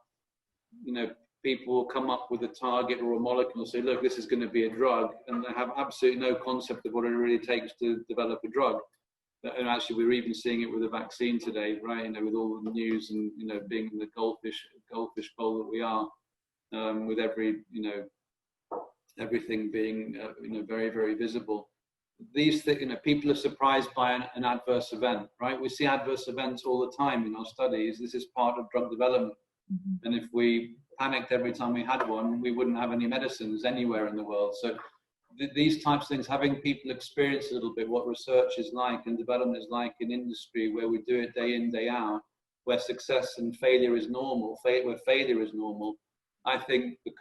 you know, people will come up with a target or a molecule and say, look, this is going to be a drug, and they have absolutely no concept of what it really takes to develop a drug. And actually, we're even seeing it with a vaccine today, right? You know, with all the news and, you know, being in the goldfish bowl that we are, with everything being, very, very visible. These things, you know, people are surprised by an adverse event, right? We see adverse events all the time in our studies. This is part of drug development. Mm-hmm. And if we panicked every time we had one, we wouldn't have any medicines anywhere in the world. So these types of things, having people experience a little bit what research is like and development is like in industry, where we do it day in, day out, where success and failure is normal, where failure is normal, I think it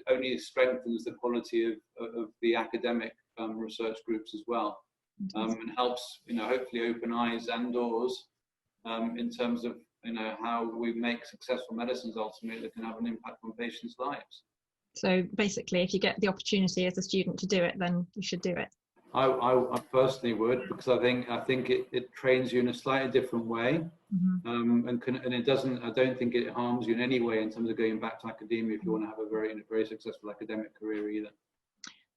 only strengthens the quality of the academic research groups as well, and helps, you know, hopefully open eyes and doors in terms of, you know, how we make successful medicines ultimately that can have an impact on patients' lives. So basically, if you get the opportunity as a student to do it, then you should do it. I personally would, because I think it trains you in a slightly different way, mm-hmm. And it doesn't. I don't think it harms you in any way in terms of going back to academia if you want to have a very successful academic career either.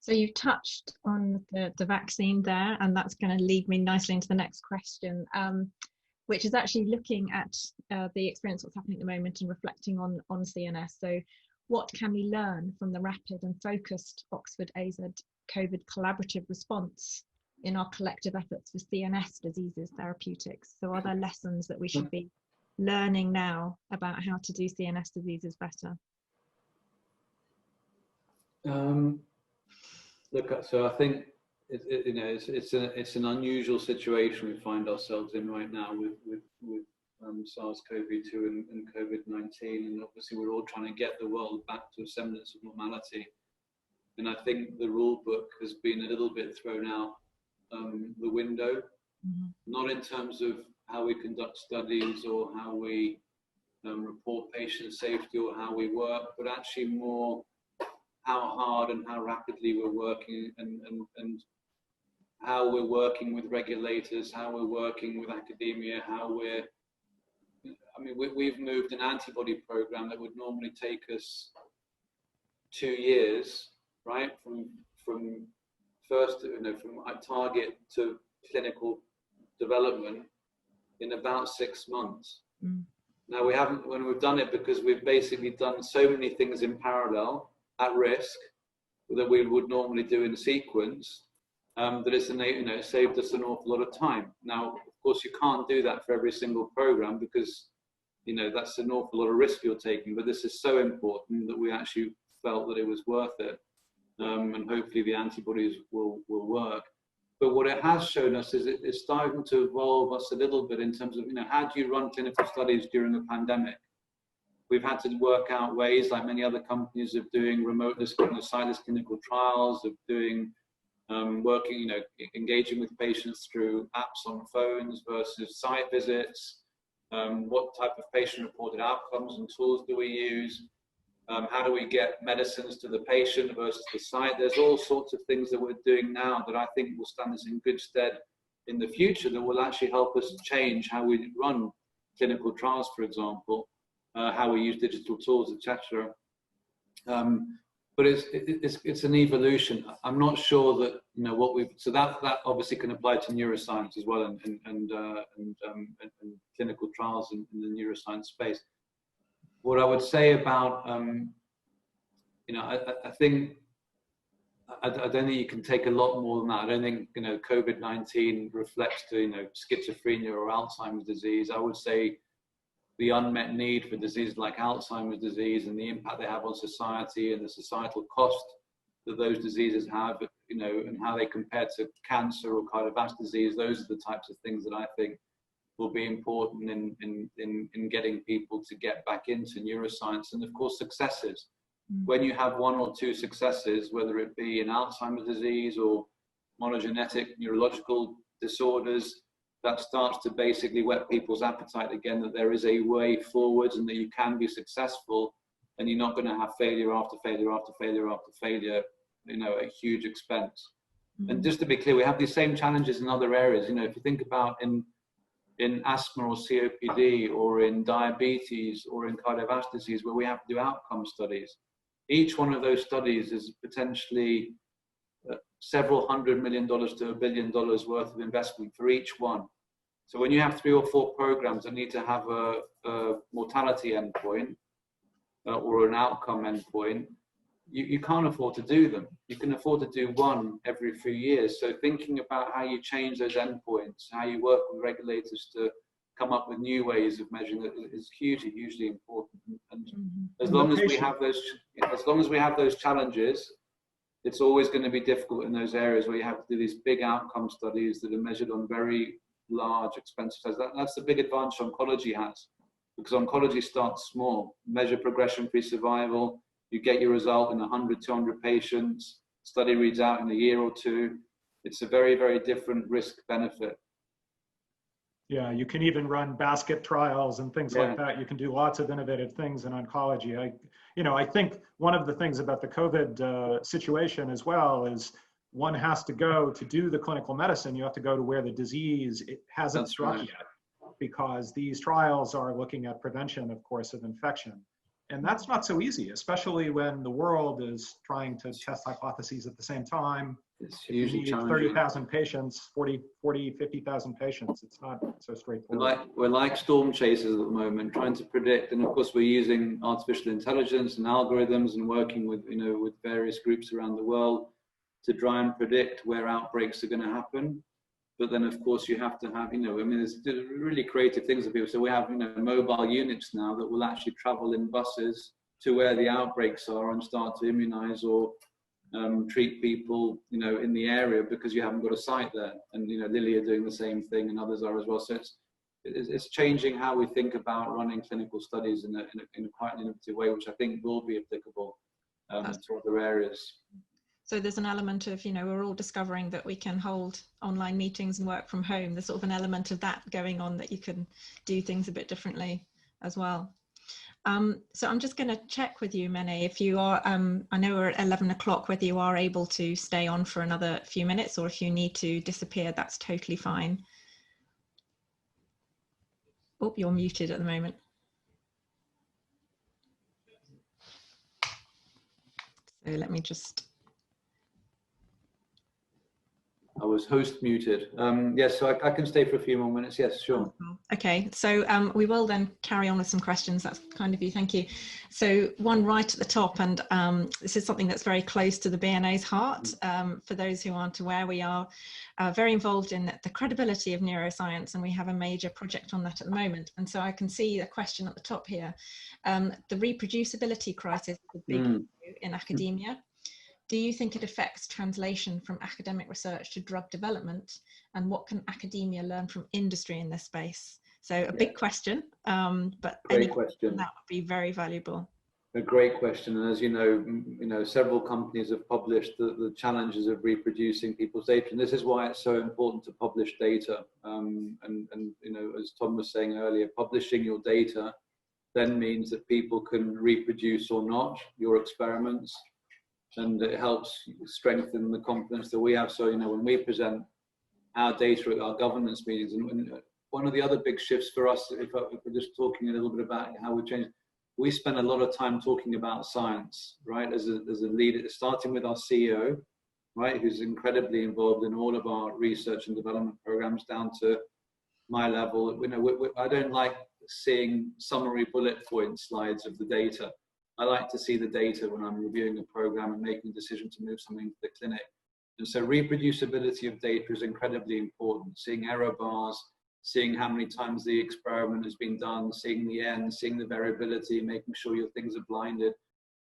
So you touched on the vaccine there, and that's going to lead me nicely into the next question, which is actually looking at the experience, what's happening at the moment, and reflecting on CNS. So what can we learn from the rapid and focused Oxford-AZ COVID collaborative response in our collective efforts for CNS diseases therapeutics? So are there lessons that we should be learning now about how to do CNS diseases better? Look, so I think it's an unusual situation we find ourselves in right now with SARS-CoV-2 and COVID-19, and obviously we're all trying to get the world back to a semblance of normality. And I think the rule book has been a little bit thrown out the window, mm-hmm. not in terms of how we conduct studies or how we report patient safety or how we work, but actually more how hard and how rapidly we're working and how we're working with regulators, how we're working with academia, we've moved an antibody program that would normally take us 2 years right? From first, from a target to clinical development in about 6 months. Now we haven't, when we've done it, because we've basically done so many things in parallel at risk that we would normally do in sequence, that it's saved us an awful lot of time. Now, of course, you can't do that for every single program because that's an awful lot of risk you're taking. But this is so important that we actually felt that it was worth it, and hopefully the antibodies will work. But what it has shown us is it's starting to evolve us a little bit in terms of, how do you run clinical studies during a pandemic? We've had to work out ways, like many other companies, of doing sightless clinical trials, of doing working, engaging with patients through apps on phones versus site visits. What type of patient-reported outcomes and tools do we use? How do we get medicines to the patient versus the site? There's all sorts of things that we're doing now that I think will stand us in good stead in the future, that will actually help us change how we run clinical trials, for example, how we use digital tools, etc. But it's an evolution. I'm not sure that so that obviously can apply to neuroscience as well, and clinical trials in the neuroscience space. What I would say about I think I don't think you can take a lot more than that. I don't think COVID-19 reflects to schizophrenia or Alzheimer's disease. I would say the unmet need for diseases like Alzheimer's disease and the impact they have on society and the societal cost that those diseases have, and how they compare to cancer or cardiovascular disease. Those are the types of things that I think will be important in getting people to get back into neuroscience. And of course, successes. When you have 1 or 2 successes, whether it be in Alzheimer's disease or monogenetic neurological disorders, that starts to basically whet people's appetite again, that there is a way forwards and that you can be successful, and you're not going to have failure after failure after failure after failure, at huge expense. And just to be clear, we have these same challenges in other areas. If you think about in asthma or COPD or in diabetes or in cardiovascular disease, where we have to do outcome studies, each one of those studies is potentially several $100 million to $1 billion worth of investment for each one. So when you have 3 or 4 programs that need to have a mortality endpoint or an outcome endpoint, you can't afford to do them. You can afford to do one every few years. So thinking about how you change those endpoints, how you work with regulators to come up with new ways of measuring it is hugely important. And as long as we have those challenges, it's always going to be difficult in those areas where you have to do these big outcome studies that are measured on very large, expensive studies. That's the big advantage oncology has, because oncology starts small, measure progression-free survival, you get your result in 100, 200 patients, study reads out in a year or 2. It's a very, very different risk-benefit. Yeah, you can even run basket trials and things like that. You can do lots of innovative things in oncology. I think one of the things about the COVID situation as well is one has to go to do the clinical medicine. You have to go to where the disease hasn't struck yet, because these trials are looking at prevention, of course, of infection. And that's not so easy, especially when the world is trying to test hypotheses at the same time. It's hugely challenging. 30,000 patients, 40, 50,000 patients. It's not so straightforward. We're like storm chasers at the moment, trying to predict. And of course, we're using artificial intelligence and algorithms and working with, with various groups around the world to try and predict where outbreaks are going to happen. But then, of course, you have to have, there's really creative things that people. So we have, mobile units now that will actually travel in buses to where the outbreaks are and start to immunize or treat people, in the area, because you haven't got a site there. And, Lilly are doing the same thing, and others are as well. So it's changing how we think about running clinical studies in a quite innovative way, which I think will be applicable to other areas. So there's an element of, we're all discovering that we can hold online meetings and work from home. There's sort of an element of that going on, that you can do things a bit differently as well. So I'm just going to check with you, Mene, if you are, I know we're at 11 o'clock, whether you are able to stay on for another few minutes, or if you need to disappear, that's totally fine. Oh, you're muted at the moment. So let me just I was host muted. Yes, so I can stay for a few more minutes. Yes, sure. Okay, so we will then carry on with some questions. That's kind of you, thank you. So one right at the top, and this is something that's very close to the BNA's heart. For those who aren't aware, we are very involved in the credibility of neuroscience, and we have a major project on that at the moment. And so I can see a question at the top here. The reproducibility crisis is a big issue in academia. Do you think it affects translation from academic research to drug development? And what can academia learn from industry in this space? So a big question, but any question that would be very valuable. A great question. And as you know, several companies have published the challenges of reproducing people's data. And this is why it's so important to publish data. And as Tom was saying earlier, publishing your data then means that people can reproduce or not your experiments. And it helps strengthen the confidence that we have. So, when we present our data at our governance meetings, and one of the other big shifts for us, if we're just talking a little bit about how we change, we spend a lot of time talking about science, right? As a leader, starting with our CEO, right, who's incredibly involved in all of our research and development programs, down to my level. I don't like seeing summary bullet point slides of the data. I like to see the data when I'm reviewing a program and making a decision to move something to the clinic. And so reproducibility of data is incredibly important. Seeing error bars, seeing how many times the experiment has been done, seeing the end, seeing the variability, making sure your things are blinded.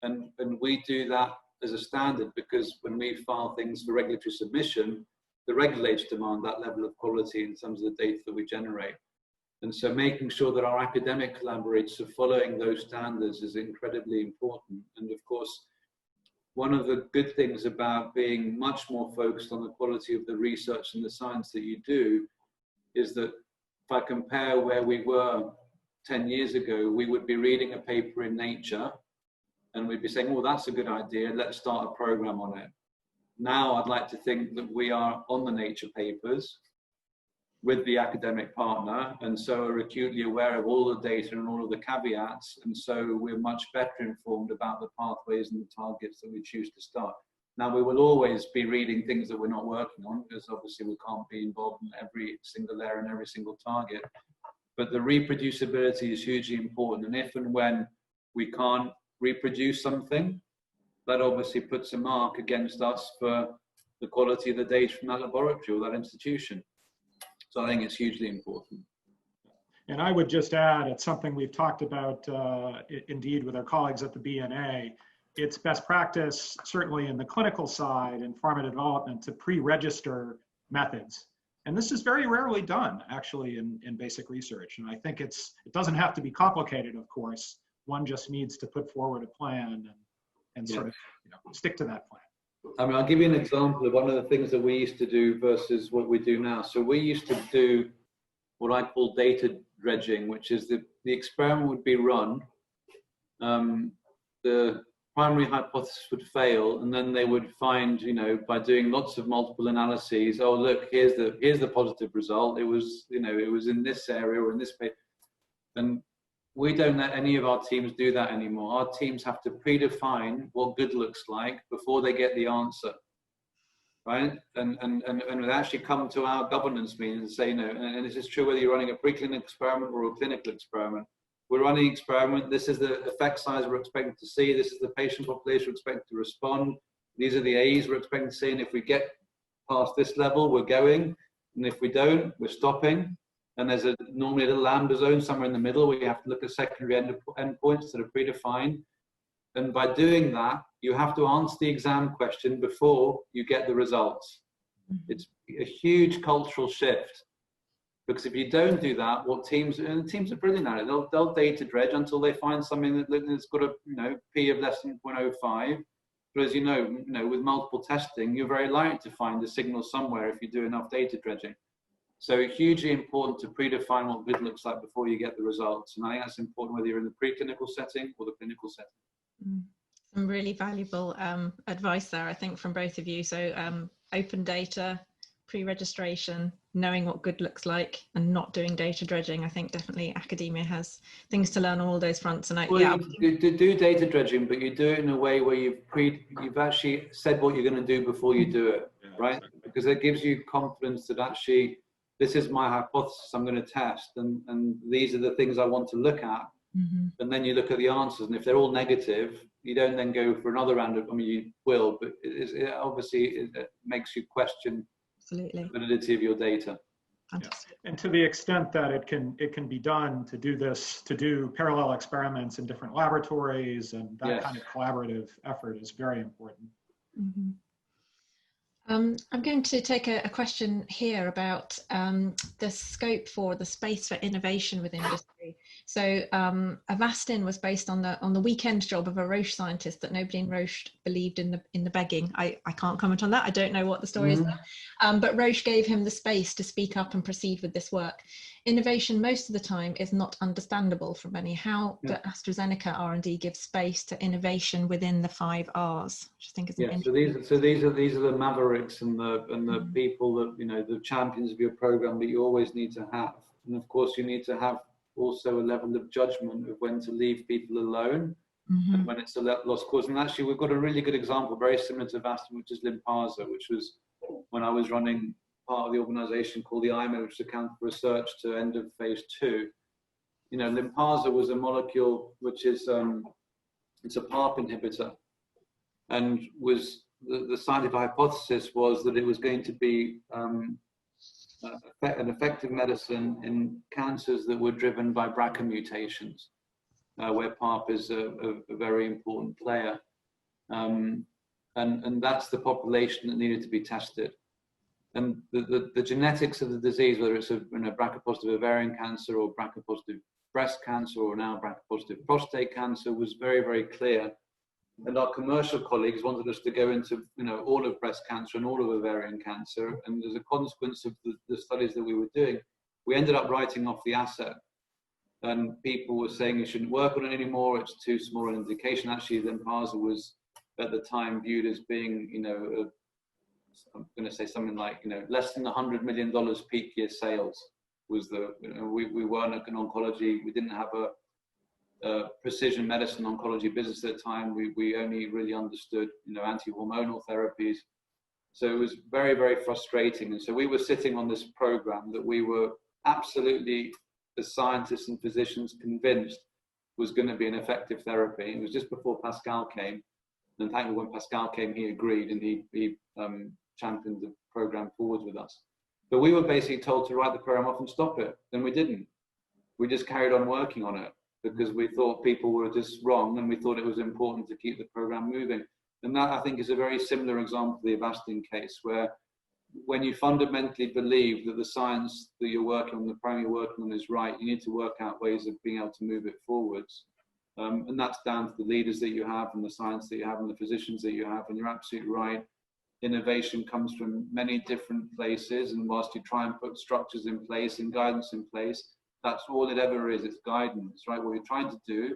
And we do that as a standard because when we file things for regulatory submission, the regulators demand that level of quality in terms of the data that we generate. And so making sure that our academic collaborators are following those standards is incredibly important. And of course, one of the good things about being much more focused on the quality of the research and the science that you do is that if I compare where we were 10 years ago, we would be reading a paper in Nature and we'd be saying, well, that's a good idea, let's start a program on it. Now I'd like to think that we are on the Nature papers with the academic partner, and so are acutely aware of all the data and all of the caveats, and so we're much better informed about the pathways and the targets that we choose to start. Now, we will always be reading things that we're not working on, because obviously we can't be involved in every single area and every single target, but the reproducibility is hugely important, and if and when we can't reproduce something, that obviously puts a mark against us for the quality of the data from that laboratory or that institution. So I think it's hugely important. And I would just add, it's something we've talked about indeed with our colleagues at the BNA. It's best practice, certainly in the clinical side and pharma development, to pre-register methods. And this is very rarely done, actually, in basic research. And I think it doesn't have to be complicated, of course. One just needs to put forward a plan and sort of stick to that plan. I mean, I'll give you an example of one of the things that we used to do versus what we do now. So we used to do what I call data dredging, which is the experiment would be run, the primary hypothesis would fail, and then they would find, by doing lots of multiple analyses, oh look, here's the positive result. It was, it was in this area or in this paper. And we don't let any of our teams do that anymore. Our teams have to predefine what good looks like before they get the answer, right? And we actually come to our governance meetings and say, and this is true whether you're running a preclinical experiment or a clinical experiment. We're running an experiment. This is the effect size we're expecting to see. This is the patient population we're expecting to respond. These are the A's we're expecting to see. And if we get past this level, we're going. And if we don't, we're stopping. And there's normally a little lambda zone somewhere in the middle where you have to look at secondary endpoints that are predefined. And by doing that, you have to answer the exam question before you get the results. It's a huge cultural shift. Because if you don't do that, teams are brilliant at it. They'll data dredge until they find something that's got a p of less than 0.05. But as you know, with multiple testing, you're very likely to find a signal somewhere if you do enough data dredging. So hugely important to predefine what good looks like before you get the results. And I think that's important whether you're in the preclinical setting or the clinical setting. Some really valuable advice there, I think, from both of you. So open data, pre-registration, knowing what good looks like, and not doing data dredging. I think definitely academia has things to learn on all those fronts. And you do data dredging, but you do it in a way where you've actually said what you're going to do before you do it, right? because it gives you confidence that actually this is my hypothesis I'm going to test, and these are the things I want to look at. And then you look at the answers, and if they're all negative, you don't then go for another round of, I mean, you will, but it obviously makes you question the validity of your data. Yeah. And to the extent that it can be done to do parallel experiments in different laboratories, and that kind of collaborative effort is very important. I'm going to take a question here about the scope for the space for innovation within industry. So Avastin was based on the weekend job of a Roche scientist that nobody in Roche believed in the begging. I can't comment on that. I don't know what the story is there. But Roche gave him the space to speak up and proceed with this work. Innovation most of the time is not understandable for many. How do AstraZeneca R&D give space to innovation within the 5 Rs? Which I think is so these are the mavericks and the people that, you know, the champions of your program that you always need to have. And of course you need to have also a level of judgment of when to leave people alone and when it's a lost cause. And actually we've got a really good example, very similar to Avastin, which is Lynparza, which was when I was running part of the organization called the IMO, which is Account for Research to end of phase 2. You know, Lynparza was a molecule which is it's a PARP inhibitor, and was the scientific hypothesis was that it was going to be an effective medicine in cancers that were driven by BRCA mutations, where PARP is a very important player, and that's the population that needed to be tested. And the genetics of the disease, whether it's a BRCA positive ovarian cancer or BRCA positive breast cancer or now BRCA positive prostate cancer, was very, very clear. And our commercial colleagues wanted us to go into, you know, all of breast cancer and all of ovarian cancer. And as a consequence of the studies that we were doing, we ended up writing off the asset. And people were saying you shouldn't work on it anymore, it's too small an indication. Actually, Lynparza was at the time viewed as being, you know, I'm going to say something like, you know, less than $100 million peak year sales was the, you know, we weren't an oncology, we didn't have a precision medicine oncology business at the time. We only really understood, you know, anti-hormonal therapies. So it was very, very frustrating. And so we were sitting on this program that we were absolutely, as scientists and physicians, convinced was going to be an effective therapy. It was just before Pascal came. And thankfully when Pascal came, he agreed, and he championed the program forward with us. But we were basically told to write the program off and stop it. And we didn't. We just carried on working on it, because we thought people were just wrong, and we thought it was important to keep the program moving. And that, I think, is a very similar example of the Avastin case, where when you fundamentally believe that the science that you're working on, the program you're working on is right, you need to work out ways of being able to move it forwards. And that's down to the leaders that you have and the science that you have and the physicians that you have. And you're absolutely right. Innovation comes from many different places. And whilst you try and put structures in place and guidance in place, that's all it ever is, it's guidance, right? What you're trying to do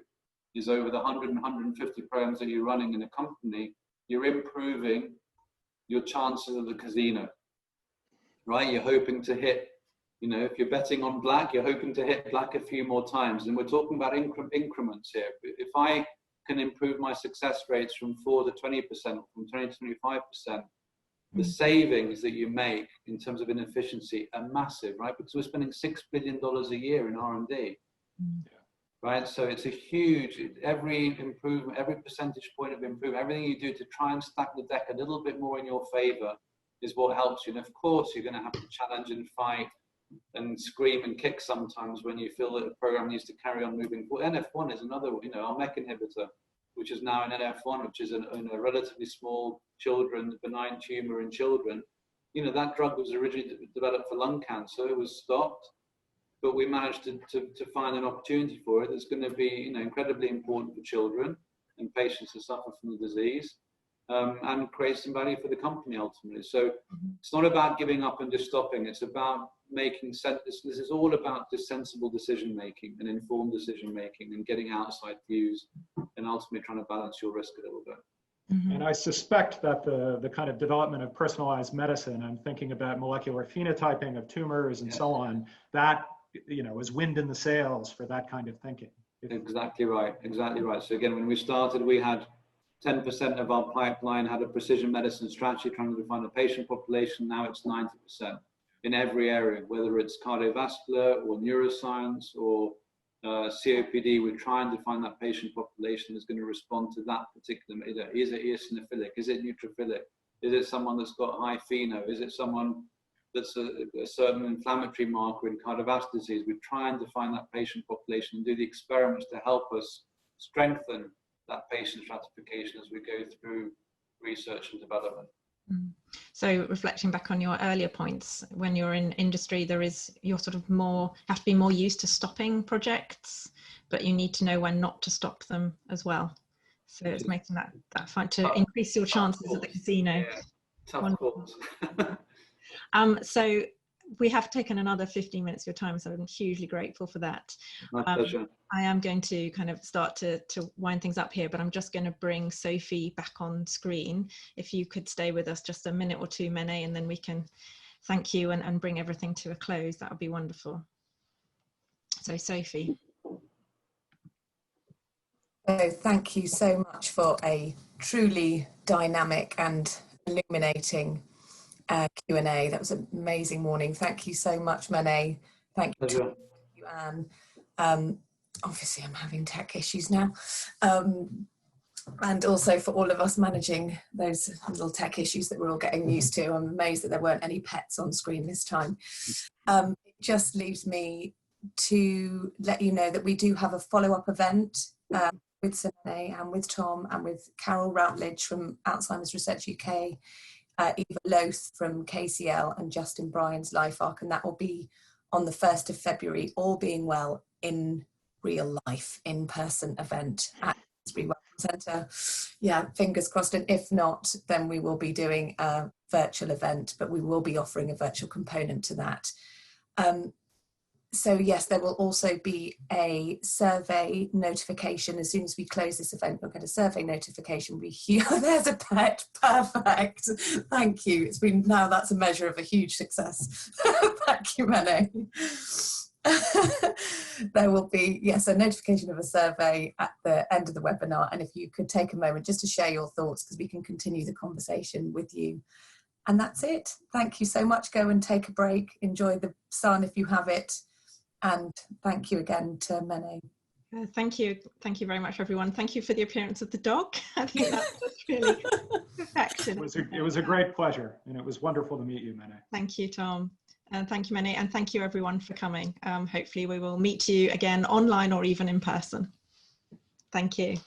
is over the 100 and 150 programs that you're running in a company, you're improving your chances of the casino, right? You're hoping to hit, you know, if you're betting on black, you're hoping to hit black a few more times. And we're talking about increments here. If I can improve my success rates from 4 to 20%, from 20 to 25%, the savings that you make in terms of inefficiency are massive, right? Because we're spending $6 billion a year in R&D, right? So it's a huge, every improvement, every percentage point of improvement, everything you do to try and stack the deck a little bit more in your favor is what helps you. And of course, you're going to have to challenge and fight and scream and kick sometimes when you feel that the program needs to carry on moving forward. NF1 is another, you know, our MEK inhibitor, which is now an NF1, which is a relatively small children, benign tumor in children. You know, that drug was originally developed for lung cancer. It was stopped, but we managed to find an opportunity for it that's going to be, you know, incredibly important for children and patients who suffer from the disease, and create some value for the company ultimately. So it's not about giving up and just stopping. It's about making sense. This is all about just sensible decision making and informed decision making and getting outside views and ultimately trying to balance your risk a little bit. And I suspect that the kind of development of personalized medicine, I'm thinking about molecular phenotyping of tumors and so on, that, you know, is wind in the sails for that kind of thinking. Exactly right, exactly right. So again, when we started, we had 10% of our pipeline had a precision medicine strategy trying to define a patient population. Now it's 90% in every area, whether it's cardiovascular or neuroscience or COPD. We're trying to find that patient population that's going to respond to that particular. Is it eosinophilic? Is it neutrophilic? Is it someone that's got high FeNO? Is it someone that's a certain inflammatory marker in cardiovascular disease? We're trying to find that patient population and do the experiments to help us strengthen that patient stratification as we go through research and development. So reflecting back on your earlier points, when you're in industry, you're sort of have to be more used to stopping projects, but you need to know when not to stop them as well. So it's making that fun to increase your chances at the casino. Yeah, tough calls. So we have taken another 15 minutes of your time, so I'm hugely grateful for that. My pleasure. I am going to kind of start to wind things up here, but I'm just going to bring Sophie back on screen. If you could stay with us just a minute or two, Mene, and then we can thank you and bring everything to a close. That would be wonderful. So Sophie. So thank you so much for a truly dynamic and illuminating Q&A. That was an amazing morning. Thank you so much, Mene. Thank you, Anne. Obviously, I'm having tech issues now. And also for all of us managing those little tech issues that we're all getting used to. I'm amazed that there weren't any pets on screen this time. It just leaves me to let you know that we do have a follow-up event with Mene and with Tom and with Carol Routledge from Alzheimer's Research UK, Eva Loth from KCL and Justin Bryan's Life Arc, and that will be on the 1st of February, all being well, in real life, in-person event at Sainsbury Wellcome Centre. Yeah, fingers crossed, and if not, then we will be doing a virtual event, but we will be offering a virtual component to that. So yes, there will also be a survey notification. As soon as we close this event, we'll get a survey notification. There's a pet, perfect. Thank you. It's been, now that's a measure of a huge success. Thank you, Mene. There will be, yes, a notification of a survey at the end of the webinar. And if you could take a moment just to share your thoughts, because we can continue the conversation with you. And that's it. Thank you so much. Go and take a break. Enjoy the sun if you have it. And thank you again to Mene. Thank you. Thank you very much, everyone. Thank you for the appearance of the dog. I think that was really perfection. It was a great pleasure, and it was wonderful to meet you, Mene. Thank you, Tom. And thank you, Mene. And thank you, everyone, for coming. Hopefully we will meet you again online or even in person. Thank you.